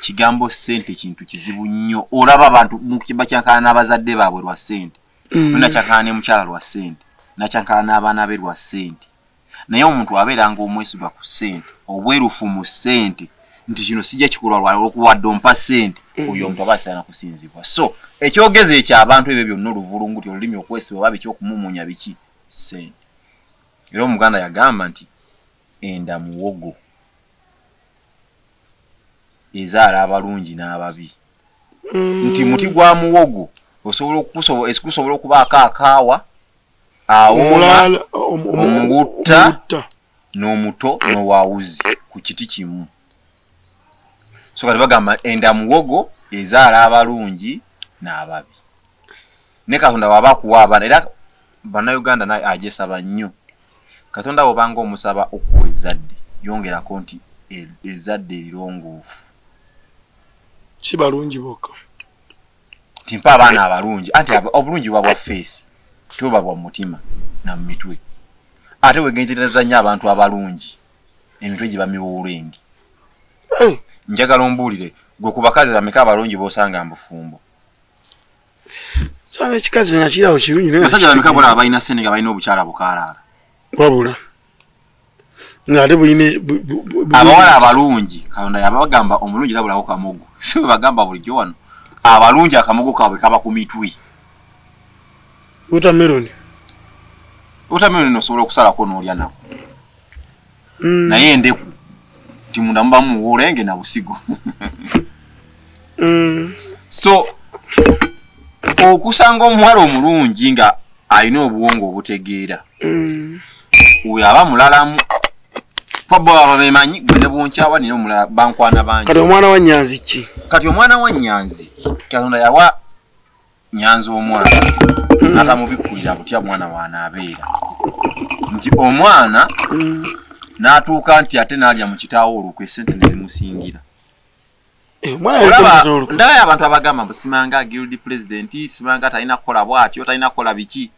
kigambo ssente kintu kizibu nnyo olaba abantu bakyankana n'abazadde baabwe lwa ssente nakyankana ne mukyala lwa ssente nakyankana n'abaana be lwa ssente naye omuntu abeeranga omwesigwa ku ssente obwerufu mu ssente nti kino sijja kikolwa lwalwokuwadde ompa ssente oyo omuntu aba asaana kusinzibwa so ekyogeza ekyo abantu ebyo byonna oluvulunguti olulimi okwesiba oba ekyokumuumunya biki ssente era omuganda yagamba nti enda muwogo ezaala abalungi n'ababi nti muti gwa muwogo okusobola okubaako akaawa awooma omuwutta n'omuto n'owawuzi ku kiti kimu so kati bagamba enda muwogo ezaala abalungi n'ababi ne Katonda waba kuwa abaana era bannayuganda naye ajesaba nnyo Katonda wobanga omusaba okuwa ezzadde yongerako nti ezzadde erirongoofu si balungi bokka timpa abaana abalungi anti obulungi bwa face tuba bwa mutima na mitwe ate wegendereza nnyo abantu abalungi emitwe gye bamiwulengi njagala ombulire gwe ku bakazi ameka abalungi bosanga mbufumbo sanga ekikazi nakirawo kirungi naye basajja bameka bona abalina ssente nga balina obukyala bukaalaala wabula ng'ate buyine abawala abalungi Katonda yabagamba omulungi tabulawo kamogo so bagamba bulijjo wano abalungi akamogo kaabwe kaba ku mitwe watermelon osobola okusalako n'olya nako naye endeku timunda mubamu olenge na busigo so okusanga omuwala omulungi nga alina obuwongo obutegeera oyo aba mulalamu pabo ababemanyi gwe bonkyawa nina omulala bankwana bangi kati omwana wa Nyanzi ki kati omwana wa Nyanzi Katonda yawa Nyanzi omwana natamubikkulira butya mwana waanaabeera nti omwana n'atuuka nti ate n'alya mu kitaawo olukwe sente ne zimusingira ndaba abantu abagamba mbu simanga guild president simanga talina kukola bw'atyo talina kukola biki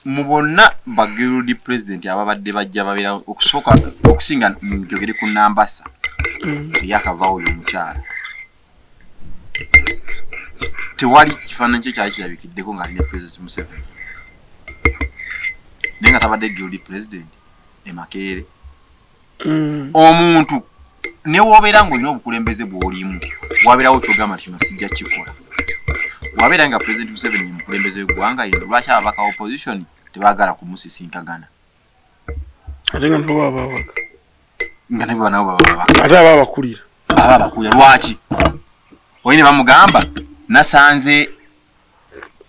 mu bonna ba guild president ababadde bajja babeera okusooka okusinga njogere ku Nambasa yakavaawo oyo omukyala tewali kifaananyi kye kyali kirabikiddeko nga alina president Museveni naye nga tabadde guild president Makerere omuntu ne wobeera ng'olina obukulembeze bw'olimu wabeerawo kyogamba nti kino sijja kikola wabeera nga president Museveni mukulembeze w'eggwanga yino lwaki ababaka opposition tebaagala kumusisinkagana ate nga nabo bababaka nga nabo nabo bababaka ate ababakulira lwaki oyine bamugamba nasanze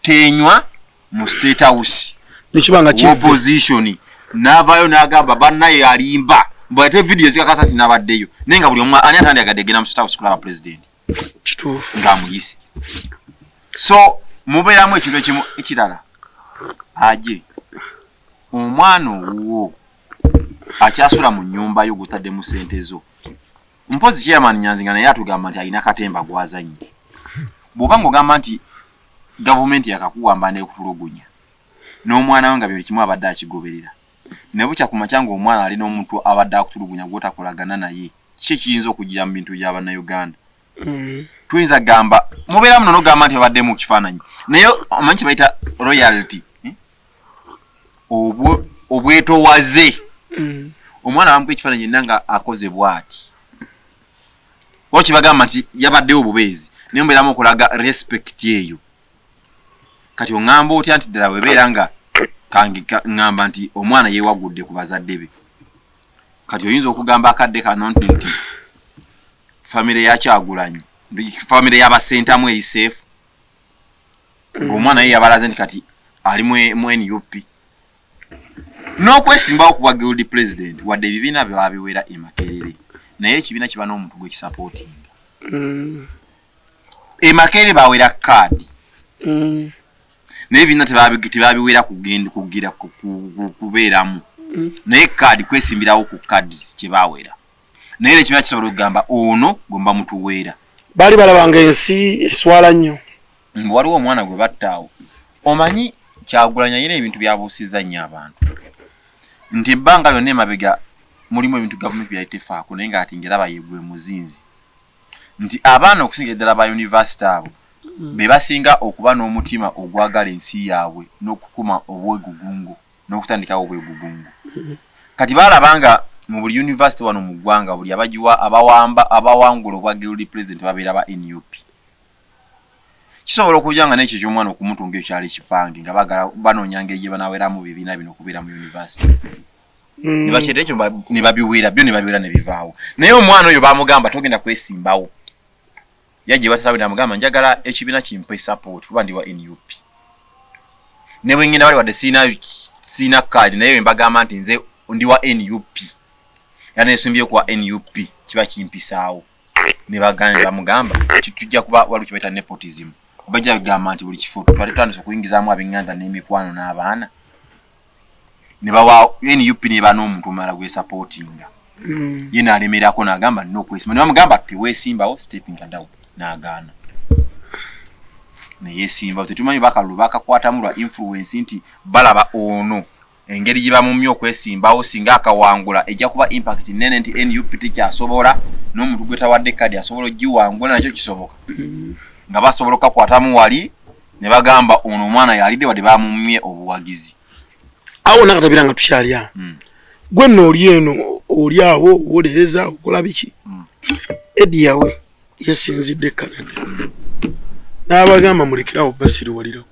tenywa mu state house nikibanga chief opposition n'avaayo n'agamba bannaye alimba mbwate video zikakasa ati nabaddeyo nenga buli omwe ani atandi agadde gena mu state house kulaba president kituufu nga muyise so mubeeramu ekintu ekimu ekirala aje omwana owo akyasula mu nnyumba yo gutadde mu sente zo mpozi chairman Nyanzinga naye atugamba nti alina katemba gwazanyi bw'oba ng'ogamba nti gavumenti yakakuwamba n'ekutulugunya n'omwana we nga bye kimu abadde akigoberera ne bukya ku makyanga omwana alina omuntu abadde akutulugunya gw'otakolagana naye kiki kiyinza okugira mu bintu by'Abannayuganda tuyinza gamba mubeera muno n'ogamba nti babadde mu kifaananyi naye omanyi kye bayita royalty obwetowaze omwana bamuka ekifaananyi yenna nga akoze bw'ati waki bagamba nti yabaddewo obubeezi naye mubeeramu okulaga respect eyo kati oŋŋamba otya nti ddala webeera nga ngamba nti omwana yeewagudde ku bazadde be kati oyinza okugamba akadde kano nti famire ya Kyagulanyi famire y'abasentamu eri safe ng'omwana ye yabalaze nti kati ali mu NUP n'okwesimbawo ku bwa guild president wadde ebibiina bye babiwera e Makerere naye ekibiina kiba n'omuntu gwe kisapootinga e Makerere bawera kaadi naye ebibiina tebabiwera kugira kubeeramu naye kaadi kwesimbirawo ku cards kye bawera naye era ekibiina kisobola okugamba ono gomba mutuweera baali balabanga ensi eswala nnyo waliwo omwana gwe battaawo omanyi Kyagulanyi alina ebintu byabuusizza nnyo abantu nti ebbanga lyonna emabega mulimu ebintu gavumenti byayitefaako naye nga ati ngeraba yegwe muzinzi nti abaana okusinga eddala ba yunivasite abo be basinga okuba n'omutima ogwagala ensi yaabwe n'okukuma obwegugungo n'okutandikawo obwegugungo kati baalabanga mu buli yunivasite wano mu ggwanga buli abawangula obwa guild president babeera ba NUP kisobola okujanga n'ekyo ky'omwana okumutunga ekyali kipange nga bagala banoonya engeri gye banaaweramu bibiina bino okubeera mu yunivasite ne bakyeta ekyo ne babiweera byo ne babiweera ne bivaawo naye omwana oyo baamugamba togenda kwesimbawo yajje watatawe namugamba njagala ekibiina kimpe support kuba ndi wa NUP ne bwe ngenda bali wadde siina kaadi naye mbagamba nti nze ndi wa NUP yana esumbye ku wa NUP kiba kimpisaawo ne bamugamba tujja kuba waliwo kye bayita nepotism bajja kugamba nti buli kifo twali tutandise okuyingizaamu ab'enganda n'emikwano n'abaana ne bawa NUP ne bana omuntu omulala gwe supportinga ye n'alemerako n'agamba nina okwesimba ne bamugamba teweesimbawo stepping down n'agaana ne yeesimbawo tetumanyi bakalulu bakakwatamu lwa influence nti balaba ono engeri gye bamumye okwesimbawo singa akawangula ejja kuba impact nene nti NUP tekyasobola n'omuntu gwe tawadde kadi asobola ogiwangula nakyo kisoboka nga basobola okukakwatamu wali ne bagamba ono omwana yalidde wadde bamumye obuwagizi awo nakatabira nga tukyali awo gwe nno oli eno oli awo owolereza okola biki edi yawe yasinzidde Canada n'abagamba mulekerawo basiri walirako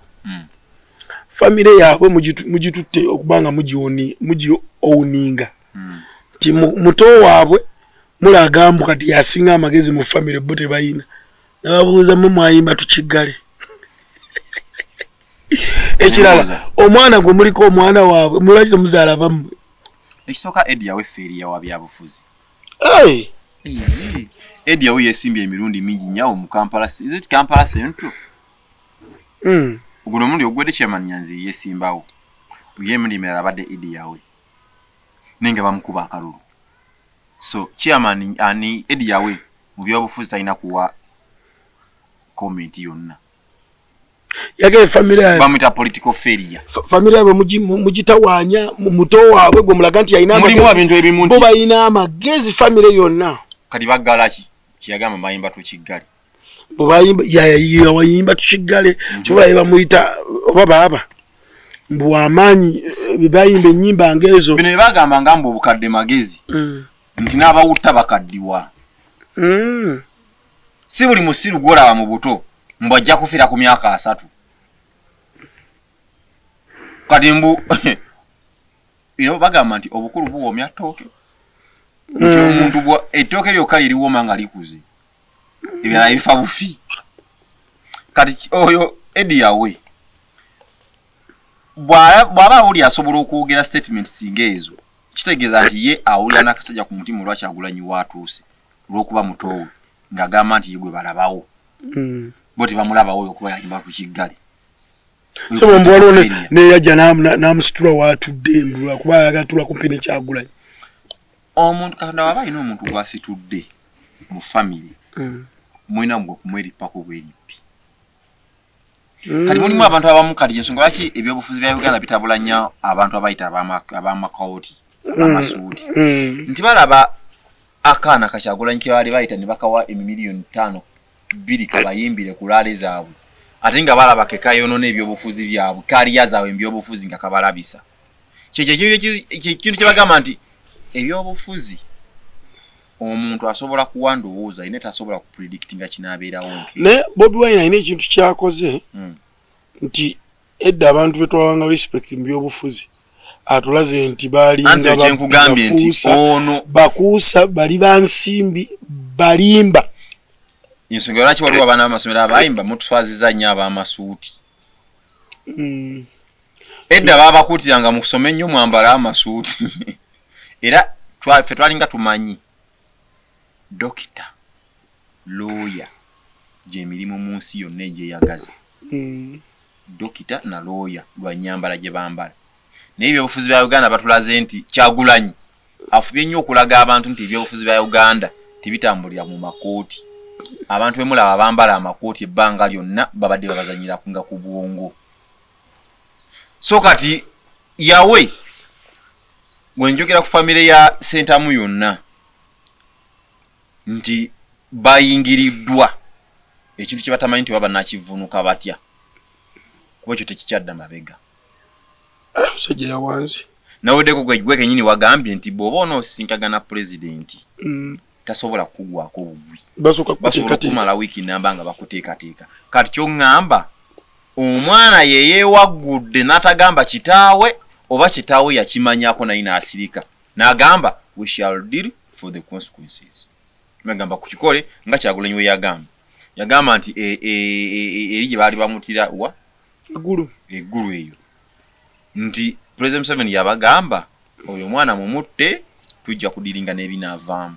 famire yaabwe mugitutte okubanga mugiowninga nti muto waabwe mulagambu kati yasinga amagezi mu famire bo tebayina nababuuza mu mwayimba tukiggale ekirala omwana gwe muliko omwana waabwe mulaki temuzaala bammwe ekisooka edi yawe feeriya wa byabufuzi Hey. Edi yawe yesimbye emirundi mingi nnyo mu Kampala. Is it Kampala Central? Guno mundi ogwede chairman Nyanzi yesimbawo. Ye mundi merabade idi yawe. Ninge bamukuba akalulu. So chairman ani idi yawe mu byobufuzi talina kuwa comment yonna. Yage familia bamita political failure. Familia we mujitawanya muto waabwe gwe mulaga nti yayina mulimu abintu ebimunti. Bo bayina amagezi family yonna. Kati bagalachi kiyagamba mayimba tukigali. Bo bayimba yayimba tukigali. Chola bamuyita oba baba. Mbu amanyi bibayimbe nyimba ngezo. Bino bagamba ngambo obukadde magezi. Nti n'abawutta bakaddiwa. Si buli musiru gora mu buto mbajja kufira ku myaka 3. Kati mbu bagamba nti obukulu buwomya ttooke. Nti omuntu bwa ettooke lyokka liwoma nga likuze. Ebirala bifa bufi. Kati oyo edi yawe bwaba awuli asobola okwogera statement singa ezo kitegeeza nti ye awulira n'akasajja ku mutima olwaki Kyagulanyi watuuse olw'okuba mutowe ng'agamba nti yegwe balabawo boti bamulabawo okuba yayimba ku kigali. So mbwalo ne yajja namusitula watudde mbula kuba yagatula kumpi ne Kyagulanyi. Omuntu kanda waba ino omuntu gwasitudde mu family mwina mwe kumweripako bweripi. Kati mulimu abantu abamu kati ensonga lwaki ebyobufuzi bya Uganda bitabulanya abantu abayita abamakawoti amasuuti nti balaba akaana ka Kyagulanyi ke bali bayita ne bakawa $5 million kabayimbire ku laale zaabwe ate nga balaba ke kayonona ebyobufuzi byabwe kaliya zaabwe ebyobufuzi nga kabalabisa kintu kye bagamba nti ebyobufuzi omuntu asobola kuwandowooza ine tasobola kupredictinga kinaabeerawo nke ne Bobi Wine ine ekintu kyakoze nti edda abantu betwawanga respect mu byobufuzi atulaze nti balinga bakugambye nti ono bakuusa bali bansimbi balimba ensonga lwaki waliwo abaana b'amasomero abayimba mutuswaziza nnyo ab'amasuuti edda babakuutiranga mu kusoma ennyo mwambala amasuuti era ffe twalinga tumanyi dokita lawyer gye mirimu mu nsi yonna egyeyagaza dokita na lawyer lwa nnyambala gye bambala naye ebyobufuzi bya Uganda batulaze nti Kyagulanyi afubye nnyo okulaga abantu nti ebyobufuzi bya Uganda tebitambulira mu makooti abantu bemulaba bambala amakooti ebbanga lyonna babadde babazanyira kunga ku bwongo. So kati yawe wenjogera ku family ya Sentamu yonna nti bayingiriddwa ekintu kye batamanyi nti baba nakivunuka batya kuba ekyo tekikyadda mabega musajja yawanzi nawedeko gwe kenyini wagambye nti bw'oba onoosinkagana pulezidenti tasobola kugwako bugwi basobola kumala wiiki namba nga bakuteekateeka kati kyoŋŋamba omwana yeyeewaggudde n'atagamba kitaawe oba kitaawe yakimanyako naye n'asirika n'agamba we shall deal for the consequences. Megamba ku kikole nga Kyagulanyi we yagamba nti eri gye baali bamutira wa eggulu eyo nti President Museveni yabagamba oyo mwana mumutte tujja kudiringa n'ebinaavaamu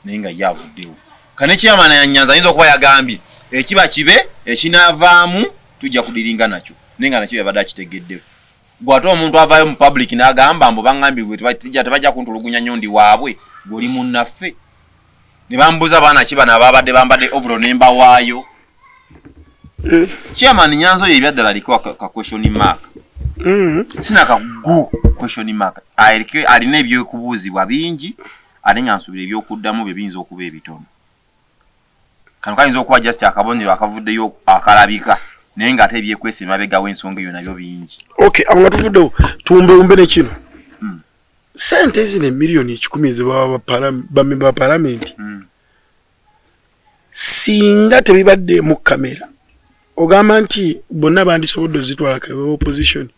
naye nga yavuddewo kane kyamana ya Nyanza ayinza okuba yagambye ekiba kibe ekinaavaamu tujja kudiringa nakyo naye nga nakyo yabadde akitegeddewo gwate omuntu avaayo mu public n'agamba mbu baŋŋambibwe tebajja kuntulugunya nyondi waabwe goli munnaffe ne bambuza baana kibana ababadde bambadde overall nemba waayo chairman Nyanza oyo ebyaddala aliko ka question mark sina kagu question mark alina ebyokubuuzibwa bingi ate nga nsubira ebyokuddamu bye biyinza okuba ebitono kano kayinza okuba just akabonero akavuddeyo akalabika naye nga ate ebyekwesa emabega w'ensonga eyo nabyo bingi. Okay, awo nga tuvuddewo tuwumbe ne kino sente ezino miliyoni 10 zebaba ba palamenti singa tebibadde mu kamera ogamba nti bonna bandisobodde zitwala ka opposition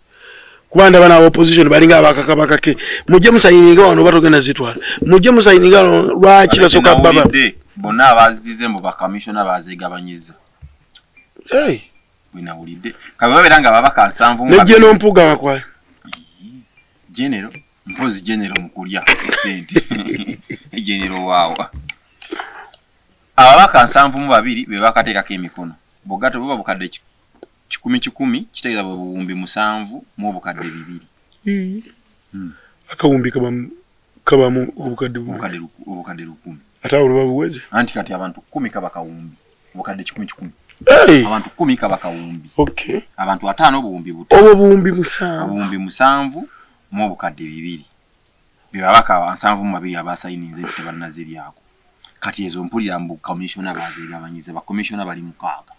kuba ndaba na opposition balinga abakakabakake mujje musayininga wano batogenda zitwala mujje musayininga lwaki basoka baba bonna abazize mu ba commissioner bazegabanyiza bwina ulidde kabe baberanga babaka nsanvu mu nejje no mpuga bakwala general mpozi general mukulya esente general waawa ababaka nsanvu mu babiri be bakateekako emikono bogato buba bukadde 10 kitegeeza buwumbi 7 mu bukadde 2 akawumbi kabamu obukadde 10 ate oluba buweze anti kati abantu 10 kaba kawumbi obukadde 10 hey abantu 10 kaba kawumbi okay abantu 5 obuwumbi buto obwo buwumbi 7 mu bukadde 2 bibabaka 7 abasayininze tebanaziri ako kati ezo mpulira mbu commissioner bazigabanyize ba commissioner bali mukaaga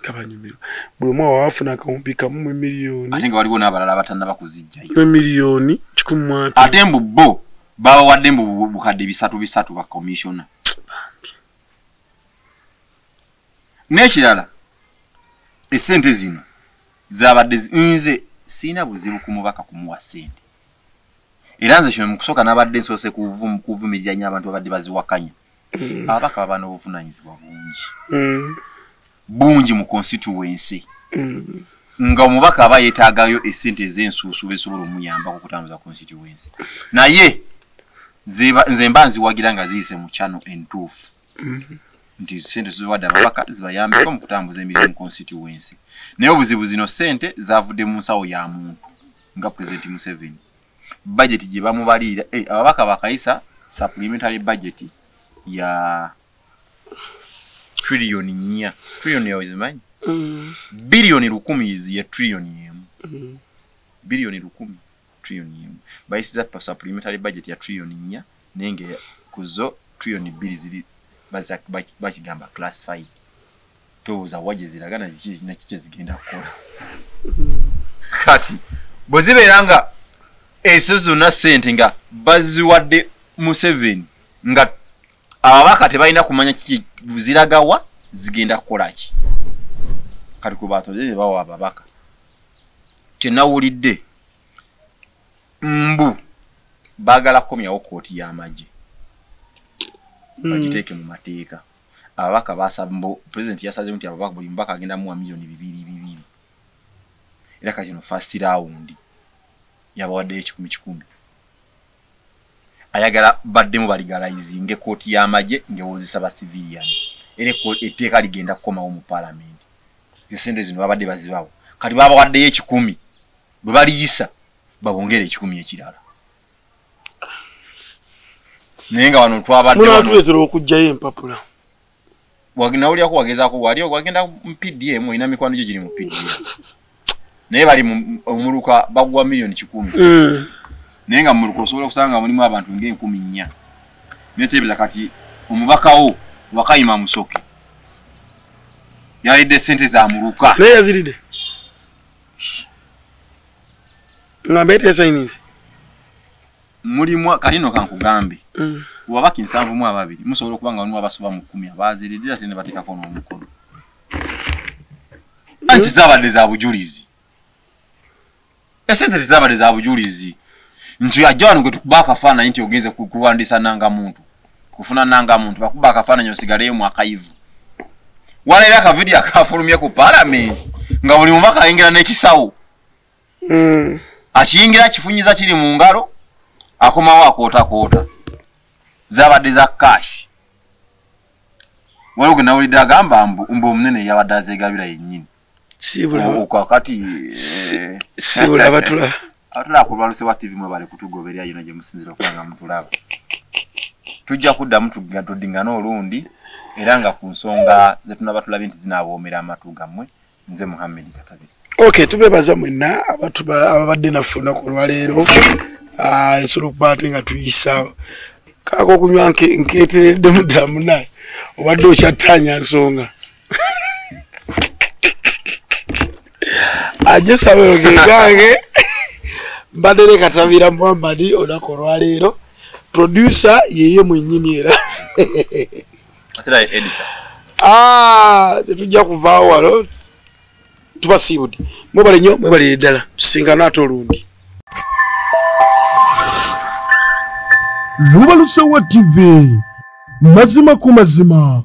kabanyumiro buli mwa wafuna akawumbi kamu milioni ate nga waliwo n'abalala batanna bakuzijja milioni 10 ate mbu bo bawa wadde mbu bukadde 3 ba commissioner n'ekirala esente zino zabadde nze sina buzibu kumubaka kumuwa sente era nze kino mukusooka n'abadde nsoose kuvumirira nnyo abantu abadde baziwakanya ababaka baba n'obuvunanyizibwa bungi mu constituency nga omubaka aba yeetaagayo esente ez'ensuusu besobola omuyambako okutambuza constituency naye nze mba nziwagira nga ziyise mu channel entuufu nti sente ziwadde ababaka zibayambeko mu kutambuza emirimu constituency naye obuzibu zino sente zavudde mu nsawo ya muntu nga President Museveni budget gye bamubalira ababaka bakayisa supplementary budget ya trillion 4 trillion ya izimani bilioni 10 ya trillion yemu bilioni 10 trillion yemu bayisiza pa supplementary budget ya trillion 4 nenge kuzo trillion 2 zili bakigamba classified toza waje ziragana na kiche zigenda kukola kati boziberanga esezo na sente nga baziwadde Museveni nga ababaka tebalina kumanya kiki ziragawa zigenda kukola ki kati ku batoze bawa ababaka tenawulidde mbu bagala komyawo kooti y'amagye bagiteeke mu mateeka ababaka basaba president yasaze nti ababaka buli mbaka agenda mu milioni 2 era kati no first round yabawadde 10 ayagala baddemu baligalizinge kooti y'amagye ngewozesa ba civilian era etteeka ligenda kukomawo mu parliament zisende zino babadde bazibawo kati babawadde 10 bwe baliyisa babongere 10 ekirala nenga wano twabadde wano tuletera okujjayo empapula wagina uli akuwagezaako wali wagenda mu PDM ina mikwano gye giri mu PDM naye bali omuluka bagwa milioni 10 nenga muluko osobola okusanga mulimu abantu nge 10,400 netebeza kati omubakawo wakayima musoke yalidde sente za muluka naye yaziride ngambe tesayinize mulimu kalino kankugambe wabaki 7 musobola okubanga walimu abasuba mu 10 abaziride ate ne batekako n'omukono anti zabadde za bujulizi esente zabadde za bujulizi nti yajjano gwe tukubaka fana nti ogenze kuwandisa nanga muntu kufuna nanga muntu bakubaka fana nyosigaleyo mu akayivu wala era ka video akafulumye ku parliament nga buli mubaka ayingira n'ekisawo akiyingira kifunyiza kiri mu ngalo akomawo akoota zabadde za cash waliwo gwe nawulidde agamba mbu omunene yabadde azegabira yennyini kati sibula batula atula ku Lwaluse wa TV mwe bali kutugoberya yino gye musinzira okubanga mutulaba tujja kuddamu tudingana olundi era nga ku nsonga ze tunaba tulabye nti zinaboomera amatu gammwe nze Muhammad Katabira. Okay, tubebaza mwenna ababadde naffe olunaku olwaleero nsobola okuba ate nga tuyisa kaako okunywa nkeeteredde muddamu naye obadde okyattanya nsonga aje sabero gegange mbadde Katabira Muhammad olunaku olwaleero producer yeye mwennyini era atira editor tetujja kuvaawo walo tubasiibudde mwebale nnyo mwebale ddala tusingana ate olundi Lwaluse wa TV mazima ku mazima.